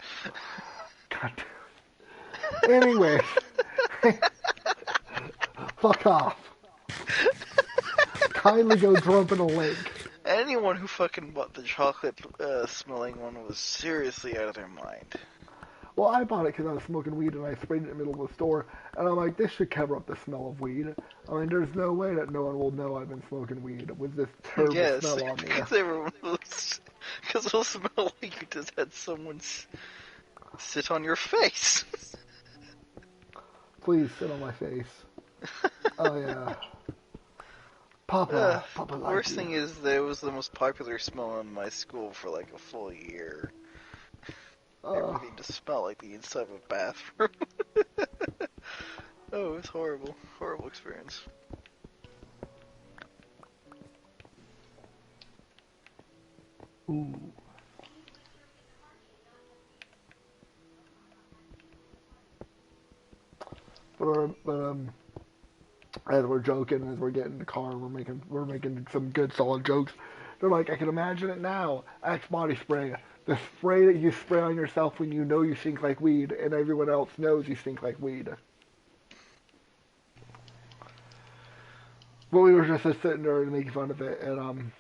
God damn. Anyways. Fuck off. Kindly go jump in a lake. Anyone who fucking bought the chocolate smelling one was seriously out of their mind. Well, I bought it because I was smoking weed and I sprayed it in the middle of the store. And I'm like, this should cover up the smell of weed. I mean, there's no way that no one will know I've been smoking weed with this terrible Yes, smell on me. because everyone because it'll smell like you just had someone sit on your face. Please sit on my face. Oh, yeah. Papa The like worst you. thing is that it was the most popular smell in my school for like a full year. Everything just smelled like the inside of a bathroom. Oh, it's horrible. Horrible experience. Ooh. But as we're joking, as we're getting in the car, we're making some good solid jokes. They're like, I can imagine it now. Axe body spray, the spray that you spray on yourself when you know you stink like weed, and everyone else knows you stink like weed. But we were just sitting there and making fun of it, and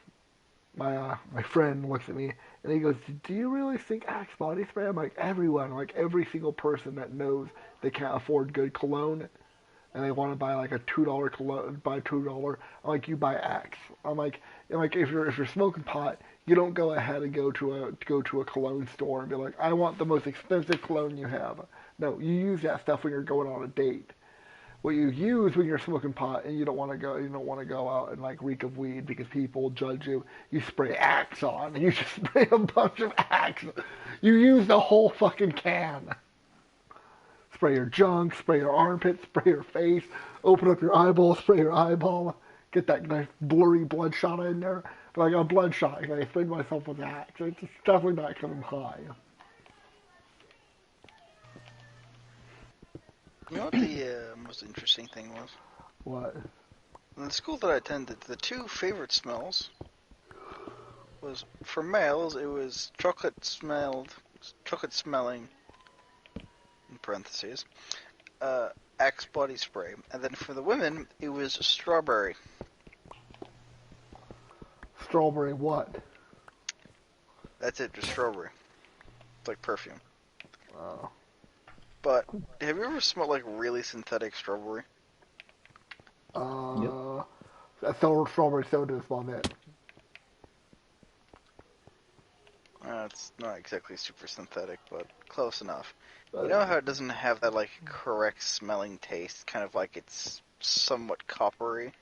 my friend looks at me and he goes, "Do you really think Axe body spray?" I'm like, everyone, like every single person that knows they can't afford good cologne and they want to buy like a $2 cologne, buy $2. I'm like, you buy Axe. I'm like, if you're smoking pot, you don't go ahead and go to a cologne store and be like, I want the most expensive cologne you have. No, you use that stuff when you're going on a date. what you use when you're smoking pot and you don't want to go out and like reek of weed because people will judge you. You spray Axe on, and you just spray a bunch of Axe. You use the whole fucking can. Spray your junk, spray your armpit, spray your face, open up your eyeball, spray your eyeball, get that nice blurry bloodshot in there. But I got bloodshot and I sprayed myself with Axe. It's definitely not because I'm high. You know what the most interesting thing was? What? In the school that I attended, the two favorite smells was, for males, it was chocolate smelling, in parentheses, Axe body spray. And then for the women, it was strawberry. Strawberry what? That's it, just strawberry. It's like perfume. Oh. But, have you ever smelled like really synthetic strawberry? Yep. Strawberry soda is about it. It's not exactly super synthetic, but close enough. You know how it doesn't have that, like, correct smelling taste? Kind of like it's somewhat coppery,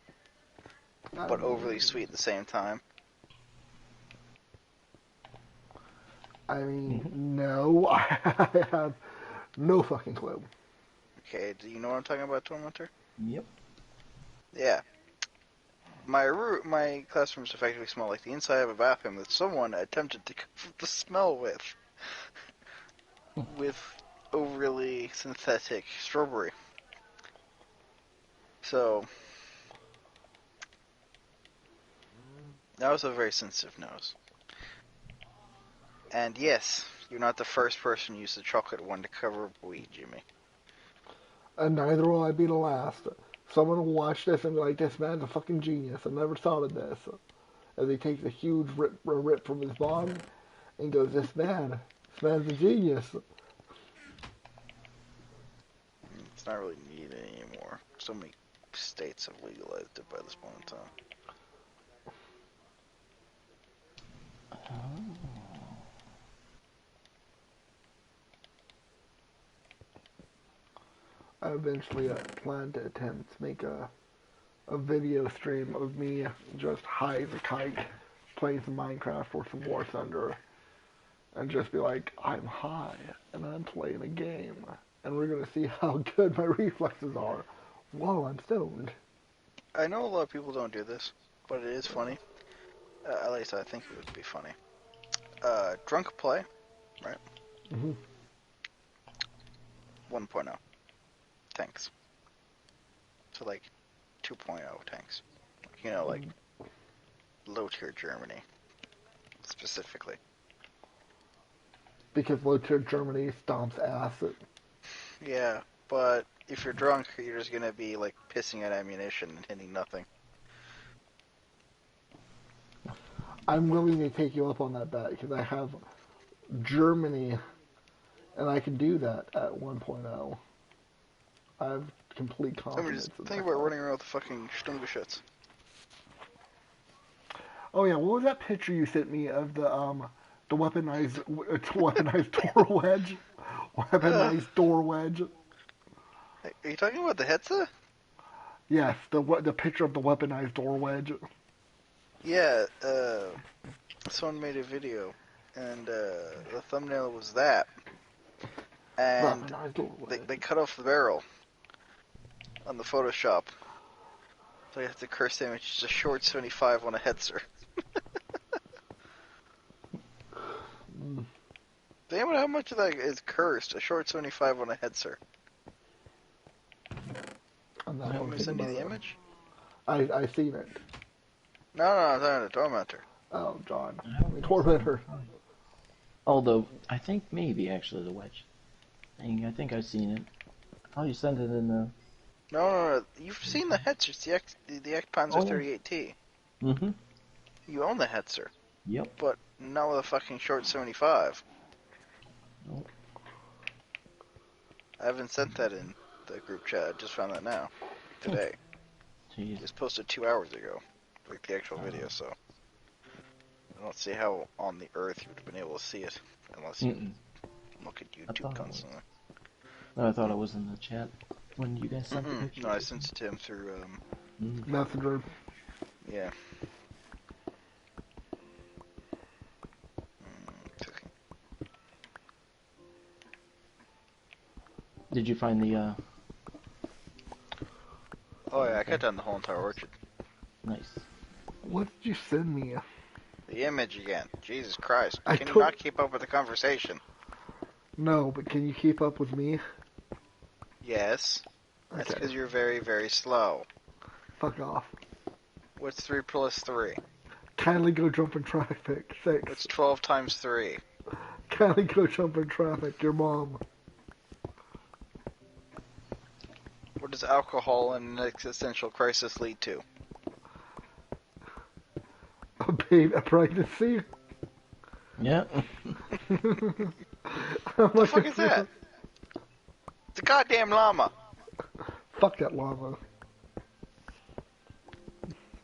but overly sweet at the same time? I mean, no, I have no fucking clue. Okay, do you know what I'm talking about, Tormentor? Yep. Yeah. My classrooms effectively smell like the inside of a bathroom that someone attempted to cover the smell with overly synthetic strawberry. So, that was a very sensitive nose. And yes, you're not the first person to use the chocolate one to cover weed, Jimmy. And neither will I be the last. Someone will watch this and be like, this man's a fucking genius. I never thought of this. As he takes a huge rip from his bong and goes, this man's a genius. It's not really needed anymore. So many states have legalized it by this point in time. I eventually plan to attempt to make a video stream of me just high as a kite playing some Minecraft or some War Thunder and just be like, I'm high and I'm playing a game and we're gonna see how good my reflexes are while I'm stoned. I know a lot of people don't do this, but it is funny. At least I think it would be funny. Drunk play, right? Mm-hmm. 1.0 tanks. So like 2.0 tanks. You know, like low tier Germany specifically. Because low tier Germany stomps ass. Yeah, but if you're drunk, you're just gonna be like pissing at ammunition and hitting nothing. I'm willing to take you up on that bet because I have Germany and I can do that at 1.0. I have complete I mean, confidence just in think that. about running around with fucking Stungeschütz. Oh yeah, what was that picture you sent me of the weaponized door wedge? Weaponized door wedge. Are you talking about the Hetze? Yes, the picture of the weaponized door wedge. Yeah, someone made a video, and the thumbnail was that. And Weaponized door wedge. they cut off the barrel on the Photoshop. So you have to curse image. It's a short 75 on a Hetzer. Damn it, how much of that is cursed? A short 75 on a Hetzer. I'm not You want me to thinking send you about the it. image? I seen it. No, I'm talking to Tormentor. Oh, John. Tormentor. Although, I think maybe actually the wedge. I think I've seen it. Oh, you sent it in the... No. You've seen the Hetzers, the Eckpanzer 38T. Mm-hmm. You own the Hetzer. Yep. But not with a fucking short 75. Nope. I haven't sent that in the group chat. I just found that now. Today. Jeez. It was posted 2 hours ago. Like the actual video, so. I don't see how on the earth you would have been able to see it. Unless you look at YouTube constantly. No, I thought it was in the chat. when you guys sent the Mm-mm. picture? No, I sent it to him through, Messenger. yeah. Did you find the, Oh yeah, I cut down the whole entire orchard. Nice. What did you send me? The image again. Jesus Christ. I Can you told- not keep up with the conversation? No, but can you keep up with me? Yes. That's Okay. because you're very, very slow. Fuck off. What's 3 plus 3? Kindly go jump in traffic. 6. What's 12 times 3? Kindly go jump in traffic. Your mom. What does alcohol and an existential crisis lead to? A pregnancy? Yeah. What the fuck is that? It's a goddamn llama. Fuck that llama.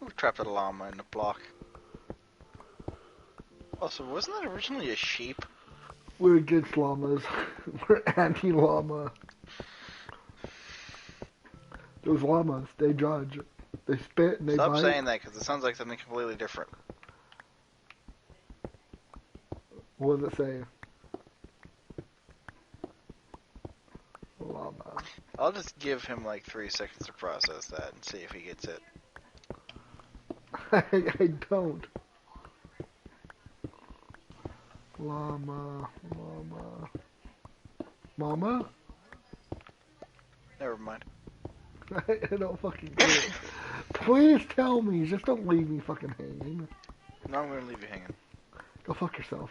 Who trapped a llama in the block? Also, wasn't that originally a sheep? We're against llamas. We're anti-llama. Those llamas, they judge. They spit and they Stop bite. saying that because it sounds like something completely different. What does it say? Llama. I'll just give him like 3 seconds to process that and see if he gets it. I don't. Llama. Mama? Never mind. I don't fucking get it. Please tell me. Just don't leave me fucking hanging. No, I'm gonna leave you hanging. Go fuck yourself.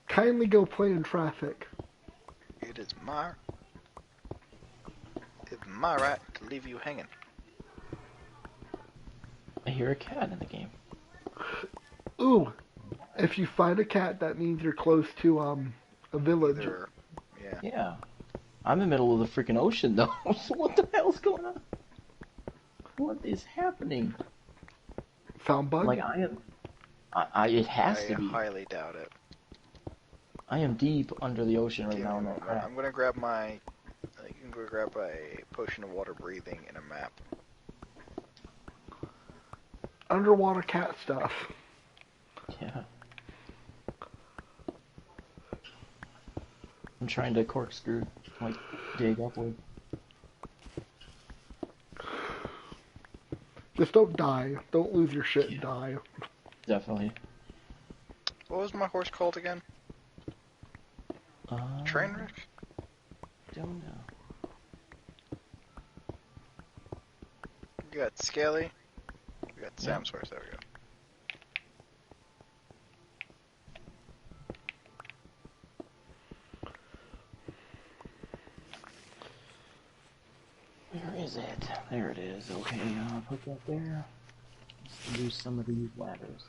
Kindly go play in traffic. It's my right to leave you hanging. I hear a cat in the game. Ooh. If you find a cat, that means you're close to a village. Either, yeah. Yeah. I'm in the middle of the freaking ocean, though. So what the hell's going on? What is happening? Found bug? Like, I am... it has to I be. highly doubt it. I am deep under the ocean right Give now me in a that moment. crap. I'm gonna grab my. You can go grab a potion of water breathing and a map. Underwater cat stuff. Yeah. I'm trying to corkscrew, like, dig upward. Just don't die. Don't lose your shit and die. Definitely. What was my horse called again? Trainwreck? Don't know. We got Scaly. We got Sam's horse. There we go. Where is it? There it is. Okay, I'll put that there. Let's use some of these ladders.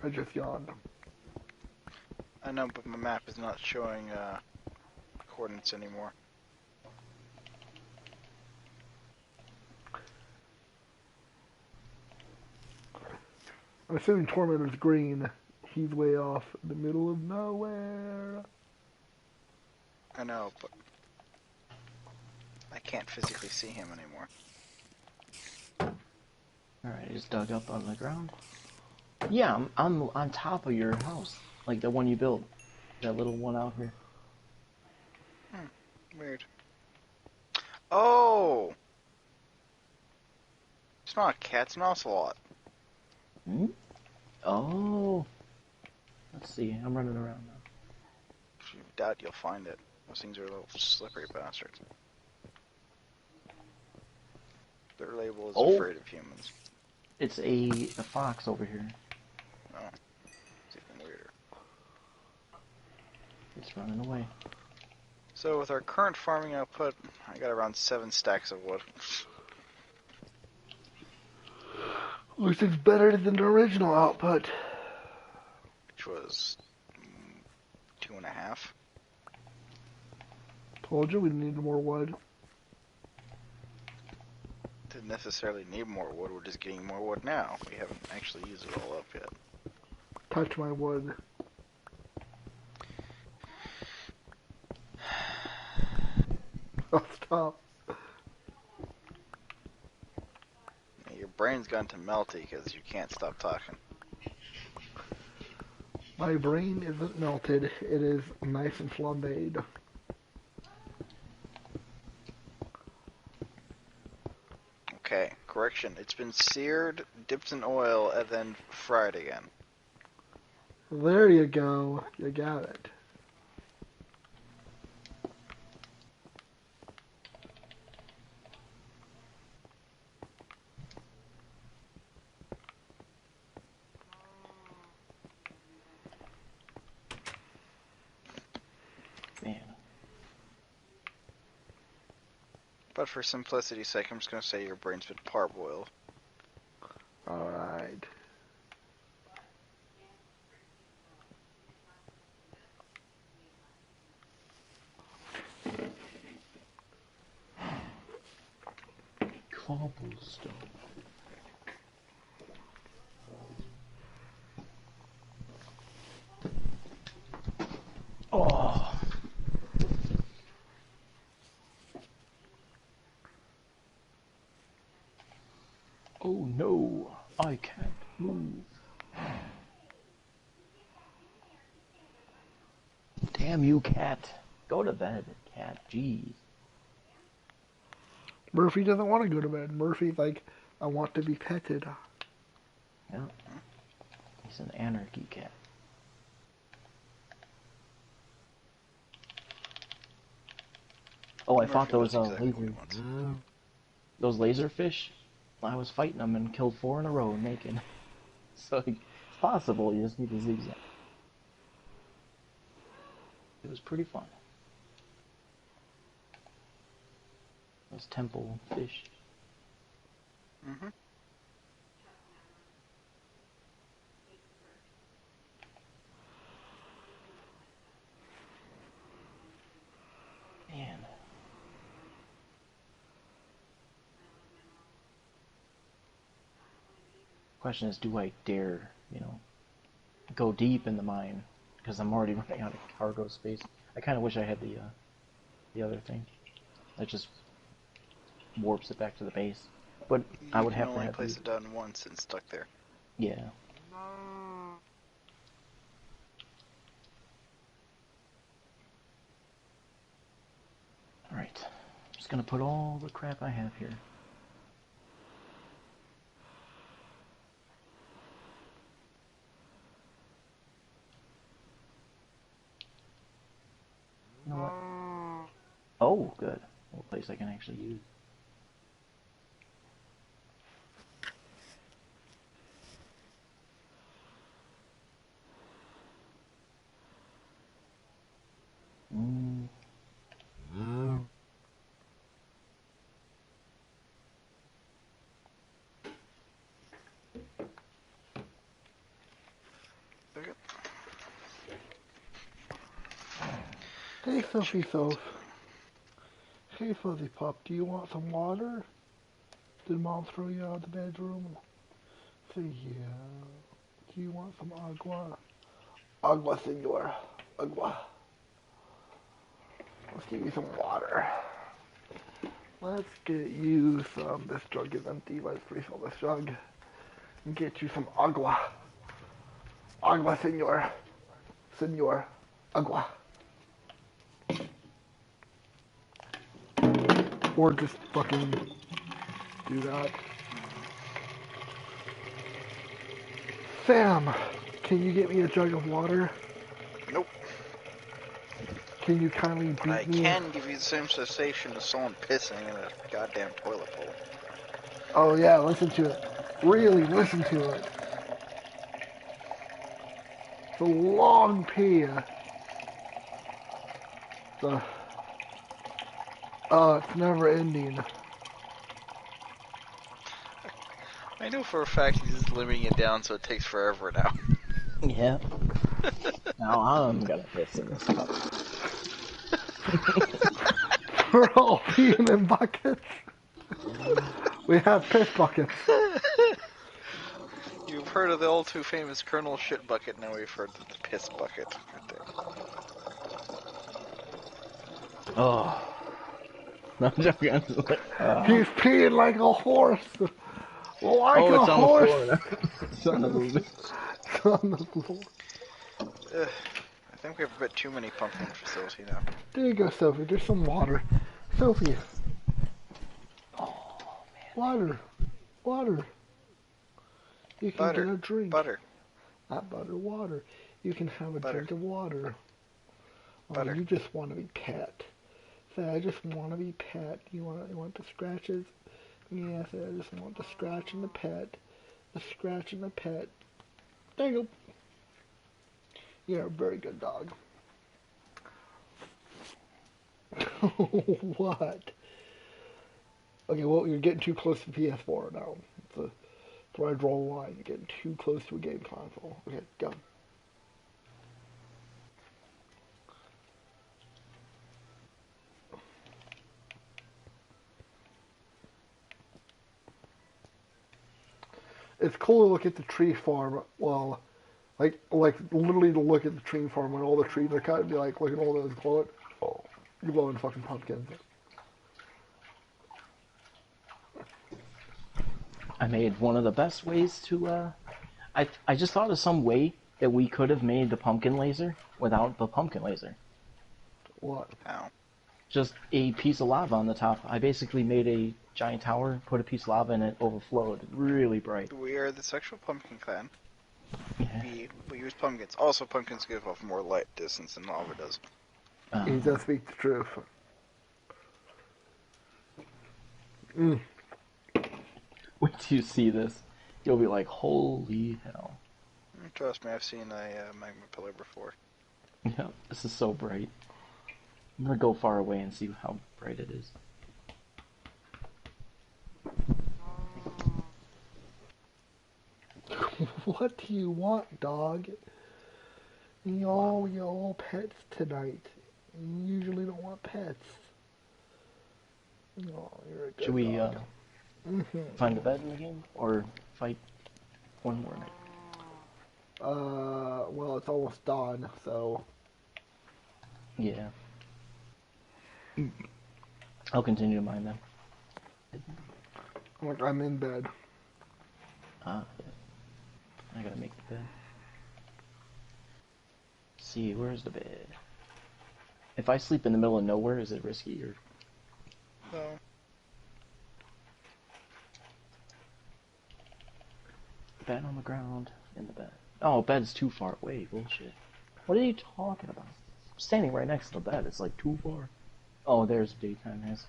I just yawned. I know, but my map is not showing coordinates anymore. I'm assuming Tormentor's green. He's way off in the middle of nowhere. I know, but I can't physically see him anymore. Alright, I just dug up on the ground. Yeah, I'm on top of your house. Like the one you built. That little one out here. Weird. Oh! It's not a cat, it's an ocelot. Hmm? Oh. Let's see, I'm running around now. If you doubt, you'll find it. Those things are little slippery bastards. Their label is afraid of humans. It's a fox over here. Oh. It's even weirder. It's running away. So with our current farming output, I got around 7 stacks of wood. Which is better than the original output. Which was 2.5. Told you we needed more wood. Didn't necessarily need more wood, we're just getting more wood now. We haven't actually used it all up yet. touch my wood. Oh, stop. Your brain's gone to melty because you can't stop talking. My brain isn't melted. It is nice and flambéed. Okay, correction. It's been seared, dipped in oil, and then fried again. There you go. You got it. Man. But for simplicity's sake, I'm just going to say your brain's been parboiled. Alright. Cobblestone. Oh. Oh no, I can't move. Damn you, cat. Go to bed, cat. Jeez. Murphy doesn't want to go to bed. Murphy's like, I want to be petted. Yeah. He's an anarchy cat. Oh, I fought those exactly what he laser, wants. those laser fish. I was fighting them and killed 4 in a row naked. So it's possible. You just need to zigzag. It was pretty fun. Those temple fish. Mm-hmm. Man. Question is, do I dare, go deep in the mine? Because I'm already running out of cargo space. I kind of wish I had the other thing. That just warps it back to the base. But I would have to You can only have place it down once and stuck there. Yeah. Alright. I'm just gonna put all the crap I have here. You know what? Oh, good. A place I can actually use. Mm. Okay. Hey, Sophie Soph. Hey, Fuzzy Pup, do you want some water? Did Mom throw you out of the bedroom? Say yeah. Do you want some agua? Agua, senor. Agua. Let's give you some water. Let's get you some. This jug is empty. Let's refill this jug. And get you some agua. Agua, senor. Senor. Agua. Or just fucking do that. Sam, can you get me a jug of water? Nope. Can you kindly beat But I me? can give you the same sensation as someone pissing in a goddamn toilet bowl. Oh yeah, listen to it. Really listen to it. It's a long pee. It's never ending. I know for a fact he's limiting it down so it takes forever now. Yeah. Now I'm gonna piss in this cup. We're all peeing in buckets. We have piss buckets. You've heard of the all too famous Colonel Shit Bucket, now we've heard of the Piss Bucket. Right there. Oh. No, I'm joking. I'm just like, He's peeing like a horse. Like oh, a it's on the horse. floor now. Son of a bitch. It's on the floor. I think we have a bit too many pumpkin facility now. There you go, Sophie. There's some water. Sophie. Oh, man. Water. Water. You can Butter. get a drink. Butter. Not butter, water. You can have a Butter. drink of water. Oh, Butter. you just want to be pet. Say, I just want to be pet. You want the scratches? Yeah, say, I just want the scratch and the pet. The scratch and the pet. There you go. You're a very good dog. What? Okay, well, you're getting too close to PS4 now. That's where I draw a line. You're getting too close to a game console. Okay, go. It's cool to look at the tree farm. Well, like literally to look at the tree farm when all the trees are cut and be like, look at all those glowing, glowing fucking pumpkins. I made one of the best ways to, I just thought of some way that we could have made the pumpkin laser without the pumpkin laser. What? Ow. Just a piece of lava on the top. I basically made a giant tower, put a piece of lava in it, overflowed. Really bright. We are the sexual pumpkin clan. Yeah. We use pumpkins. Also, pumpkins give off more light distance than lava does. He does speak the truth. Mm. Wait till you see this. You'll be like, holy hell. Trust me, I've seen a magma pillar before. Yeah, this is so bright. I'm gonna go far away and see how bright it is. What do you want, dog? You all pets tonight. You usually don't want pets. Oh, you're a good Should we dog. find the bed in the game or fight one more night? Well, it's almost dawn, so Yeah. I'll continue to mine them. I'm in bed. Ah, yeah. I gotta make the bed. Let's see, where's the bed? If I sleep in the middle of nowhere, is it risky or? No. Bed on the ground, in the bed. Oh, bed's too far away. Bullshit. What are you talking about? I'm standing right next to the bed. It's like too far. Oh, there's daytime. Has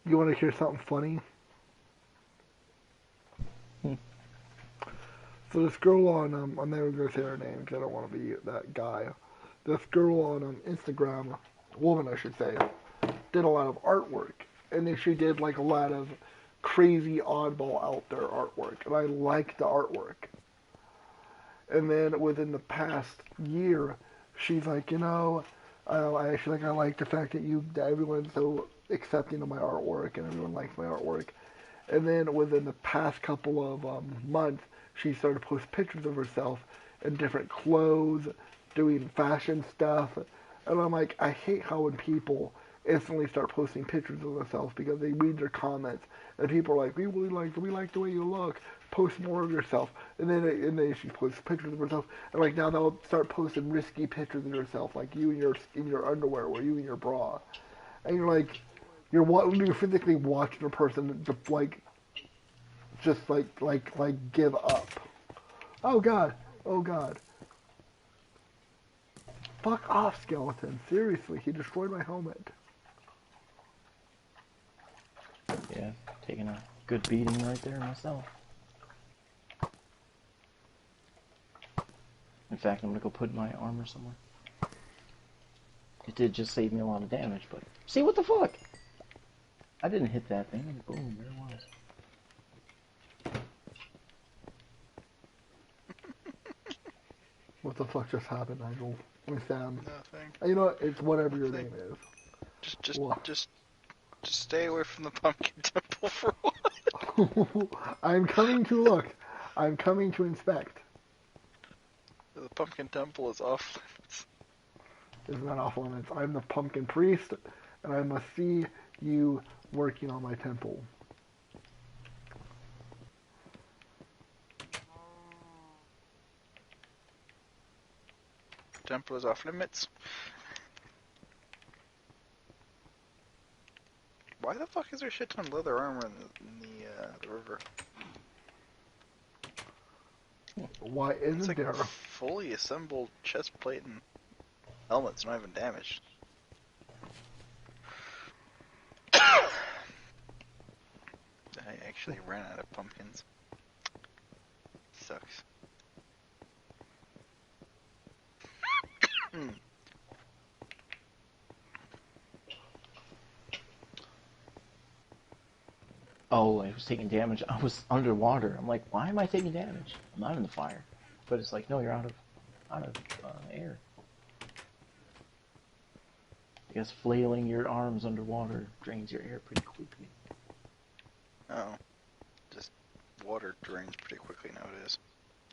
You want to hear something funny? So this girl on, I'm never going to say her name because I don't want to be that guy. This girl on Instagram, woman I should say, did a lot of artwork. And then she did like a lot of crazy oddball out there artwork. And I liked the artwork. And then within the past year, she's like, I actually I like the fact that everyone's so accepting of my artwork and everyone likes my artwork. And then within the past couple of months, she started to post pictures of herself in different clothes, doing fashion stuff. And I'm like, I hate how when people instantly start posting pictures of themselves because they read their comments and people are like, we like the way you look. Post more of yourself. And then she posts pictures of herself. And like now they'll start posting risky pictures of yourself, like you in your underwear or you in your bra. And you're like, you're physically watching a person just give up. Oh god. Fuck off, skeleton. Seriously, he destroyed my helmet. Yeah, taking a good beating right there myself. In fact, I'm gonna go put my armor somewhere. It did just save me a lot of damage, but see, what the fuck? I didn't hit that thing, and boom, there it was. What the fuck just happened, Nigel? With Sam? Nothing. You know what? It's whatever your name is. Just Just stay away from the pumpkin temple for a while. I'm coming to look. I'm coming to inspect. The pumpkin temple is off limits. It's not off limits. I'm the pumpkin priest, and I must see you working on my temple. Temple is off limits. Why the fuck is there shit ton of leather armor in the river? Why It's isn't like there? fully assembled chest plate and helmet's not even damaged. I actually ran out of pumpkins. Sucks. Oh, I was taking damage. I was underwater. I'm like, why am I taking damage? I'm not in the fire. But it's like, no, you're out of air. I guess flailing your arms underwater drains your air pretty quickly. Oh. Just water drains pretty quickly nowadays.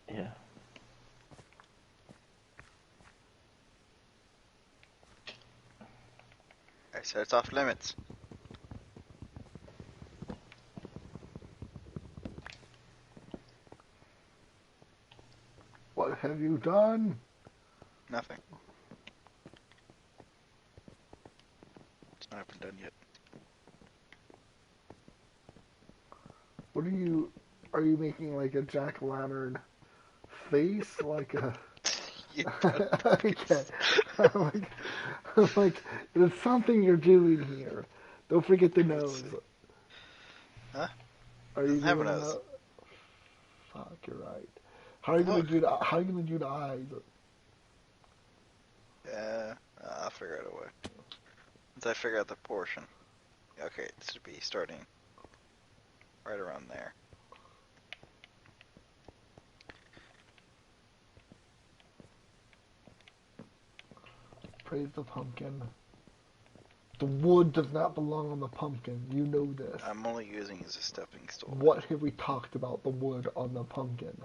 Yeah. I said it's off limits. What have you done? Nothing. It's not even done yet. What are you making like a jack-o'-lantern face? Like a... You I can't. I'm like, there's something you're doing here. Don't forget the nose. Huh? Are you Doesn't have a doing nose. Fuck, you're right. How are you gonna do the? How are you gonna do the eyes? I'll figure out a way. Once I figure out the portion. Okay, it should be starting right around there. Praise the pumpkin. The wood does not belong on the pumpkin. You know this. I'm only using it as a stepping stone. What have we talked about the wood on the pumpkin?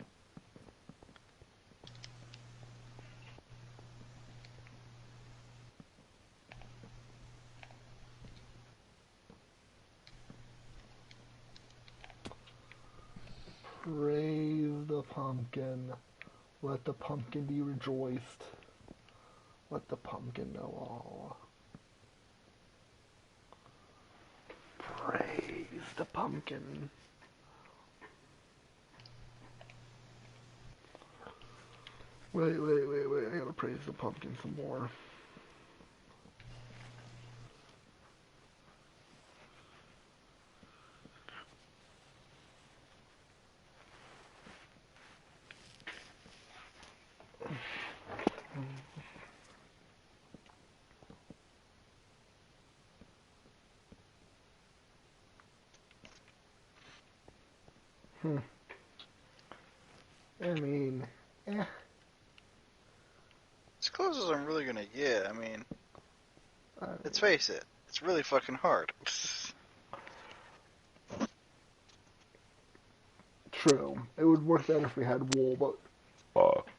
Praise the pumpkin. Let the pumpkin be rejoiced. Let the pumpkin know all. Praise the pumpkin. Wait. I gotta praise the pumpkin some more. I mean, As close as I'm really gonna get, I mean, let's face it, it's really fucking hard. true. It would work better if we had wool, but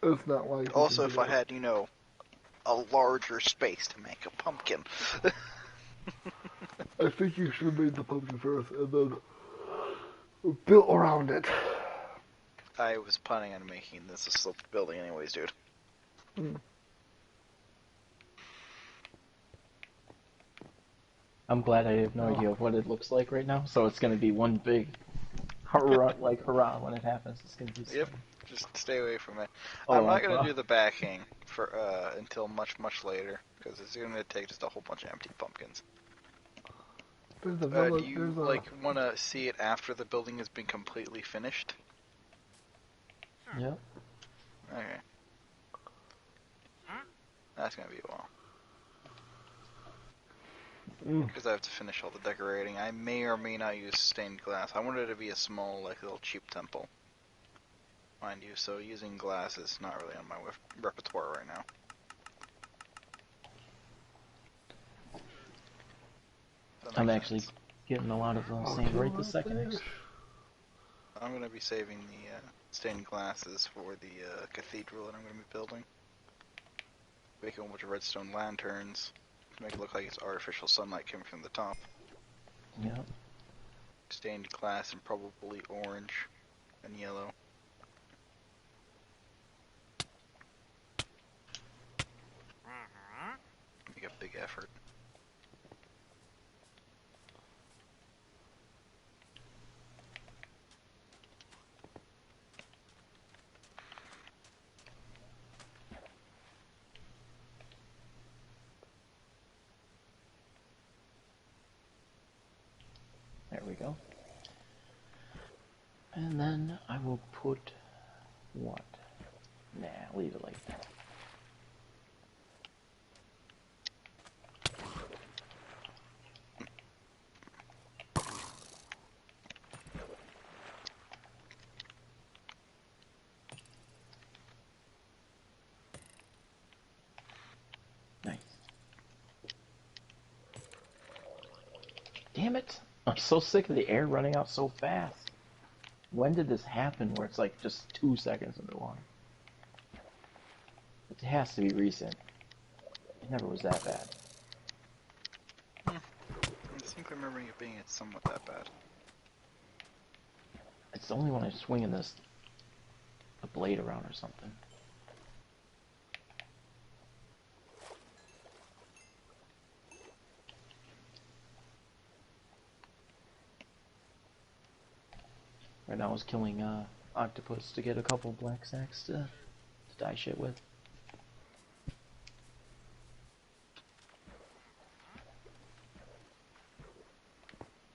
it's not like. Also, if I had, a larger space to make a pumpkin. I think you should have made the pumpkin first and then built around it. I was planning on making this a sloped building anyways, dude. I'm glad I have no idea what it looks like right now, so it's gonna be one big hurrah, when it happens. It's gonna be so... Yep, just stay away from it. Oh, I'm not gonna do the backing for until much later, because it's gonna take just a whole bunch of empty pumpkins. There's a village. Do you want to see it after the building has been completely finished? Yep. Okay. That's gonna be a while. Because I have to finish all the decorating. I may or may not use stained glass. I want it to be a small, little cheap temple. Mind you, so using glass is not really on my repertoire right now. That I'm makes actually sense. getting a lot of I'll sand kill right this that second. fish. I'm gonna be saving the stained glasses for the cathedral that I'm gonna be building. Making a bunch of redstone lanterns to make it look like it's artificial sunlight coming from the top. Yep. Stained glass and probably orange and yellow. Make a big effort. There we go. And then I will put what? Nah, leave it like that. Nice. Damn it! I'm so sick of the air running out so fast. When did this happen where it's like just 2 seconds underwater? It has to be recent. It never was that bad. I think remembering it being somewhat that bad. It's only when I'm swinging the blade around or something. Right now I was killing octopus to get a couple black sacks to dye shit with.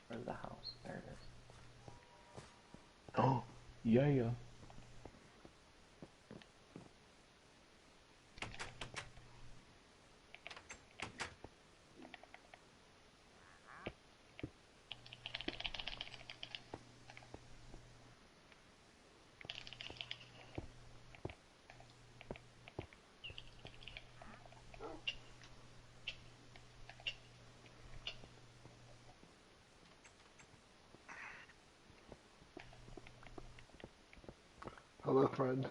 Where's the house? There it is. Oh, yeah. Hello, friend.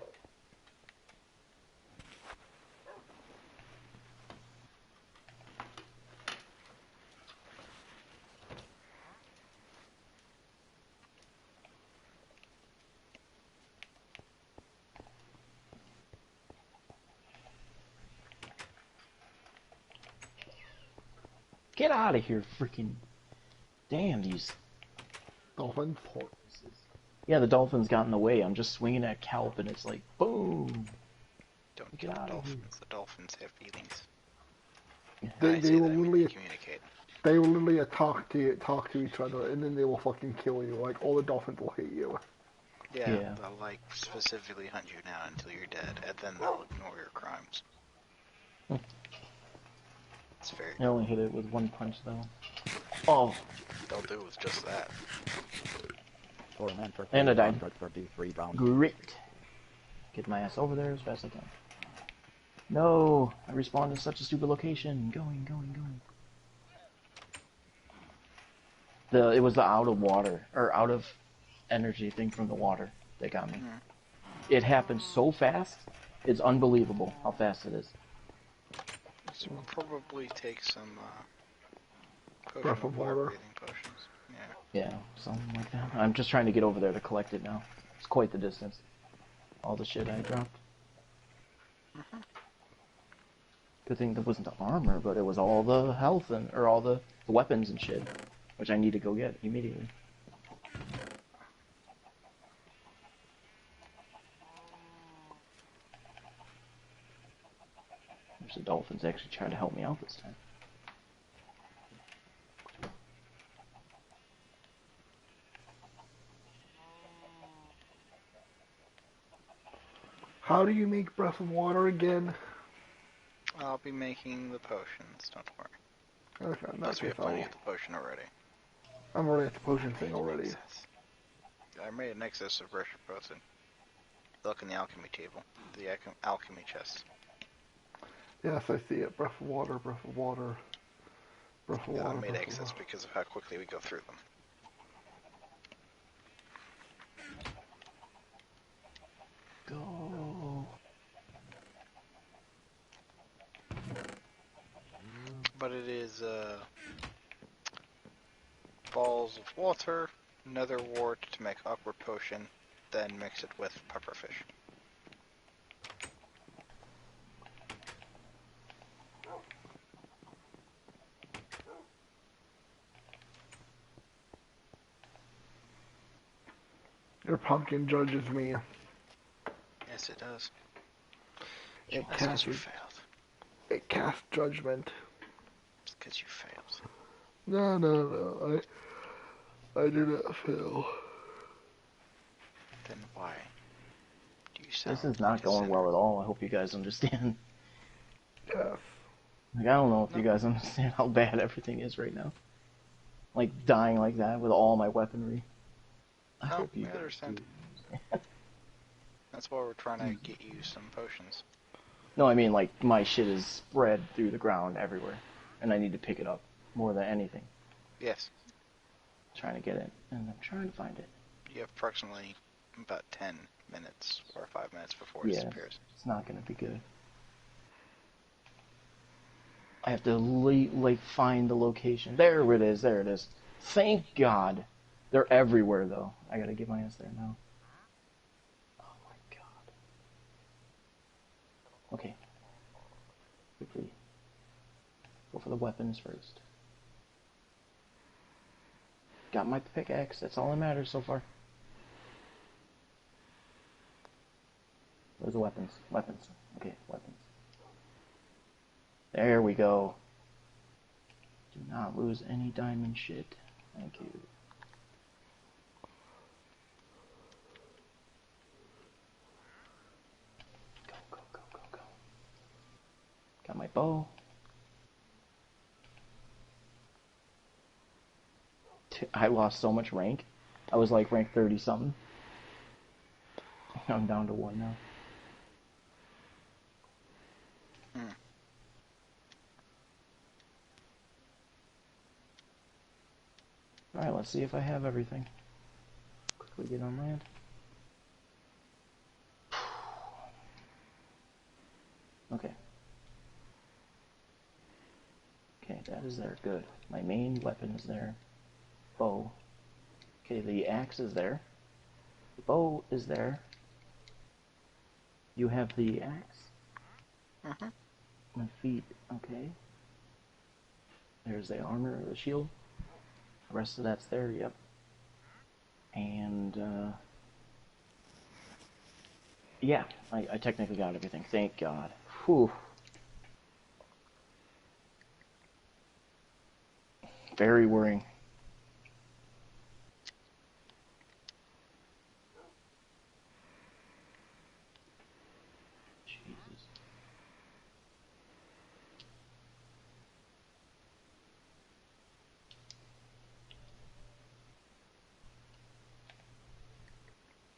Get out of here, freaking. Damn, these Dolphins. porpoises. Yeah, the dolphins got in the way. I'm just swinging at kelp and it's like, boom. Don't Get kill out the of here. dolphins. The dolphins have feelings. They, I they say will that, I mean literally they communicate. they will literally talk to each other, and then they will fucking kill you. Like all the dolphins will hate you. Yeah. They'll like specifically hunt you down until you're dead, and then they'll ignore your crimes. It's very I only hit it with one punch though. Oh, They'll do with just that. Tormentor And I died. 333 rounds. great. Get my ass over there as fast as I can. No, I respawned in such a stupid location. Going. It was the out of water, or out of energy thing from the water that got me. It happened so fast, it's unbelievable how fast it is. So we'll probably take some potion Breath of water. breathing potions. Yeah, something like that. I'm just trying to get over there to collect it now. It's quite the distance. All the shit I dropped. Good thing there wasn't the armor, but it was all the health or all the weapons and shit, which I need to go get immediately. There's the dolphins actually trying to help me out this time. How do you make breath of water again? I'll be making the potions, don't worry. Okay, in that Unless we case, have plenty of the potion already. I'm already at the potion thing already. Excess. I made an excess of pressure potion. Look in the alchemy table. The alchemy chest. Yes, I see it. Breath of water, breath of water. Before, automated before. exits because of how quickly we go through them. Go. But it is balls of water, nether wart to make awkward potion, then mix it with pufferfish. Your pumpkin judges me. Yes, it does. It That's because casts, you failed. it casts judgment. It's because you failed. No. I did not fail. Then why do you sound This is like not a going sinner? well at all. I hope you guys understand. Yes. Like, I don't know if No. you guys understand how bad everything is right now. Like, dying like that with all my weaponry. I No, hope you I guys understand. do. That's why we're trying to get you some potions. No, I mean, like, my shit is spread through the ground everywhere. And I need to pick it up more than anything. Yes, Trying to get it, and I'm trying to find it. you have approximately about 10 minutes or 5 minutes before it Yeah, disappears. it's not going to be good. I have to find the location. There it is. Thank God. They're everywhere, though. I gotta get my ass there now. Oh my God. Okay. Quickly. Go for the weapons first. Got my pickaxe. That's all that matters so far. Where's the weapons? Weapons. Okay, weapons. There we go. Do not lose any diamond shit. Thank you. Go. Got my bow. I lost so much rank. I was like rank 30 something. I'm down to 1 now. Alright, let's see if I have everything. Quickly get on land. Okay. Okay, that is there. Good. My main weapon is there. Bow. Okay, the axe is there. The bow is there. You have the axe? Mm-hmm. My feet. Okay. There's the armor, the shield. The rest of that's there, yep. And, yeah, I technically got everything. Thank God. Whew. Very worrying. Jesus.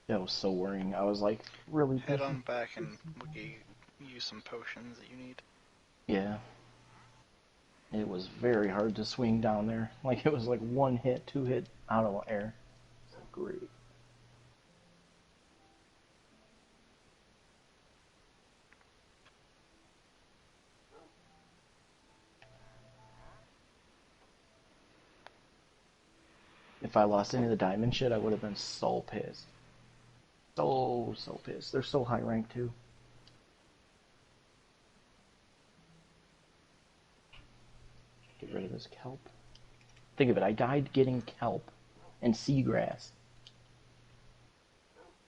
That was so worrying. I was like, really Head pushing. on back and we'll get you some potions that you need. Yeah. It was very hard to swing down there. Like, it was like 1 hit, 2 hit out of air. It's like, great. If I lost any of the diamond shit, I would have been so pissed. So pissed. They're so high ranked, too. Get rid of this kelp. Think of it, I died getting kelp and seagrass.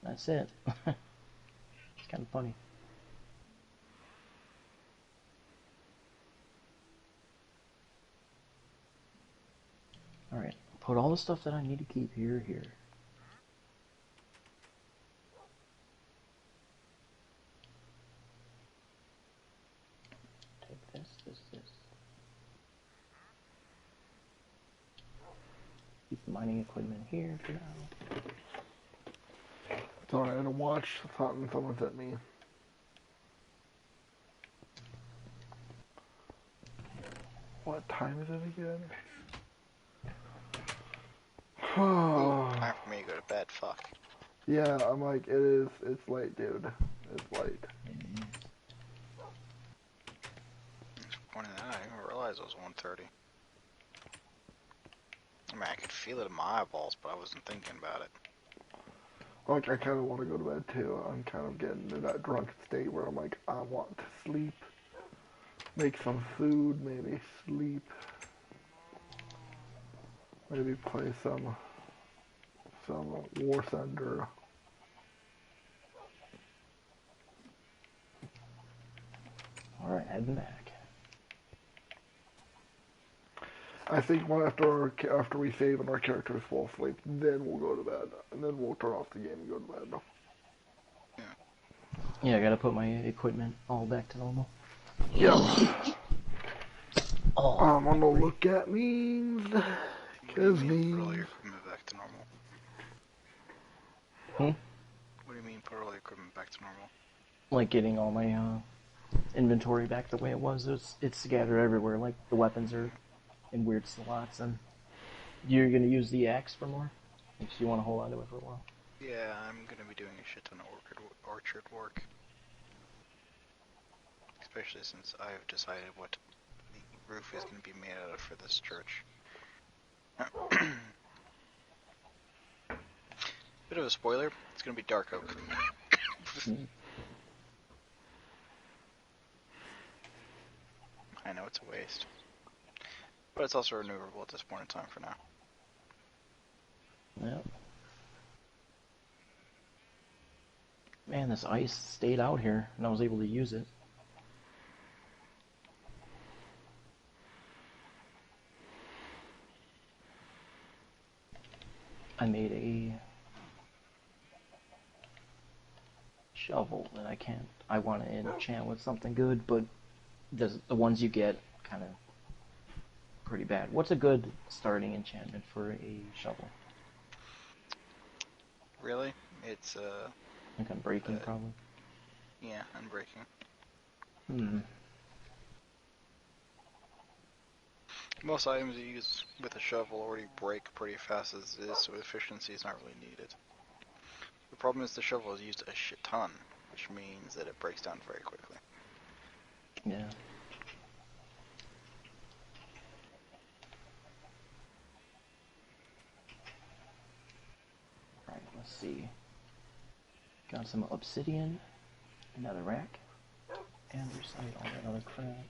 That's it. It's kind of funny. Alright, put all the stuff that I need to keep here. Take this. Keep the mining equipment here for now. It's alright, I had to watch something someone sent me. What time is it again? Time for me to go to bed. Fuck. Yeah, I'm like, it is. It's late, dude. It's late. Morning, I didn't even realize it was 1:30. I mean, I could feel it in my eyeballs, but I wasn't thinking about it. Like, I kind of want to go to bed too. I'm kind of getting to that drunk state where I'm like, I want to sleep, make some food, maybe sleep, maybe play some War Thunder. All right, heading back. I think after we save and our characters fall asleep, then we'll go to bed, and then we'll turn off the game and go to bed. Yeah, I gotta put my equipment all back to normal. Yeah. Oh, I'm gonna look at memes. Cause Put all memes. your equipment back to normal. What do you mean put all your equipment back to normal? Like getting all my inventory back the way it was. It's scattered everywhere. Like the weapons are in weird slots, and you're gonna use the axe for more. If you want to hold on to it for a while. Yeah, I'm gonna be doing a shit ton of orchard work. Especially since I've decided what the roof is gonna be made out of for this church. Bit of a spoiler, it's gonna be dark oak. I know it's a waste. But it's also renewable at this point in time for now. Yep. Man, this ice stayed out here, and I was able to use it. I made a shovel that I want to enchant with something good, but the ones you get kind of pretty bad. What's a good starting enchantment for a shovel? Really? It's Like unbreaking, probably. yeah, unbreaking. Most items you use with a shovel already break pretty fast as it is, so efficiency is not really needed. The problem is the shovel is used a shit ton, which means that it breaks down very quickly. Yeah. Alright, let's see. Got some obsidian, another rack, and recite all that other crap.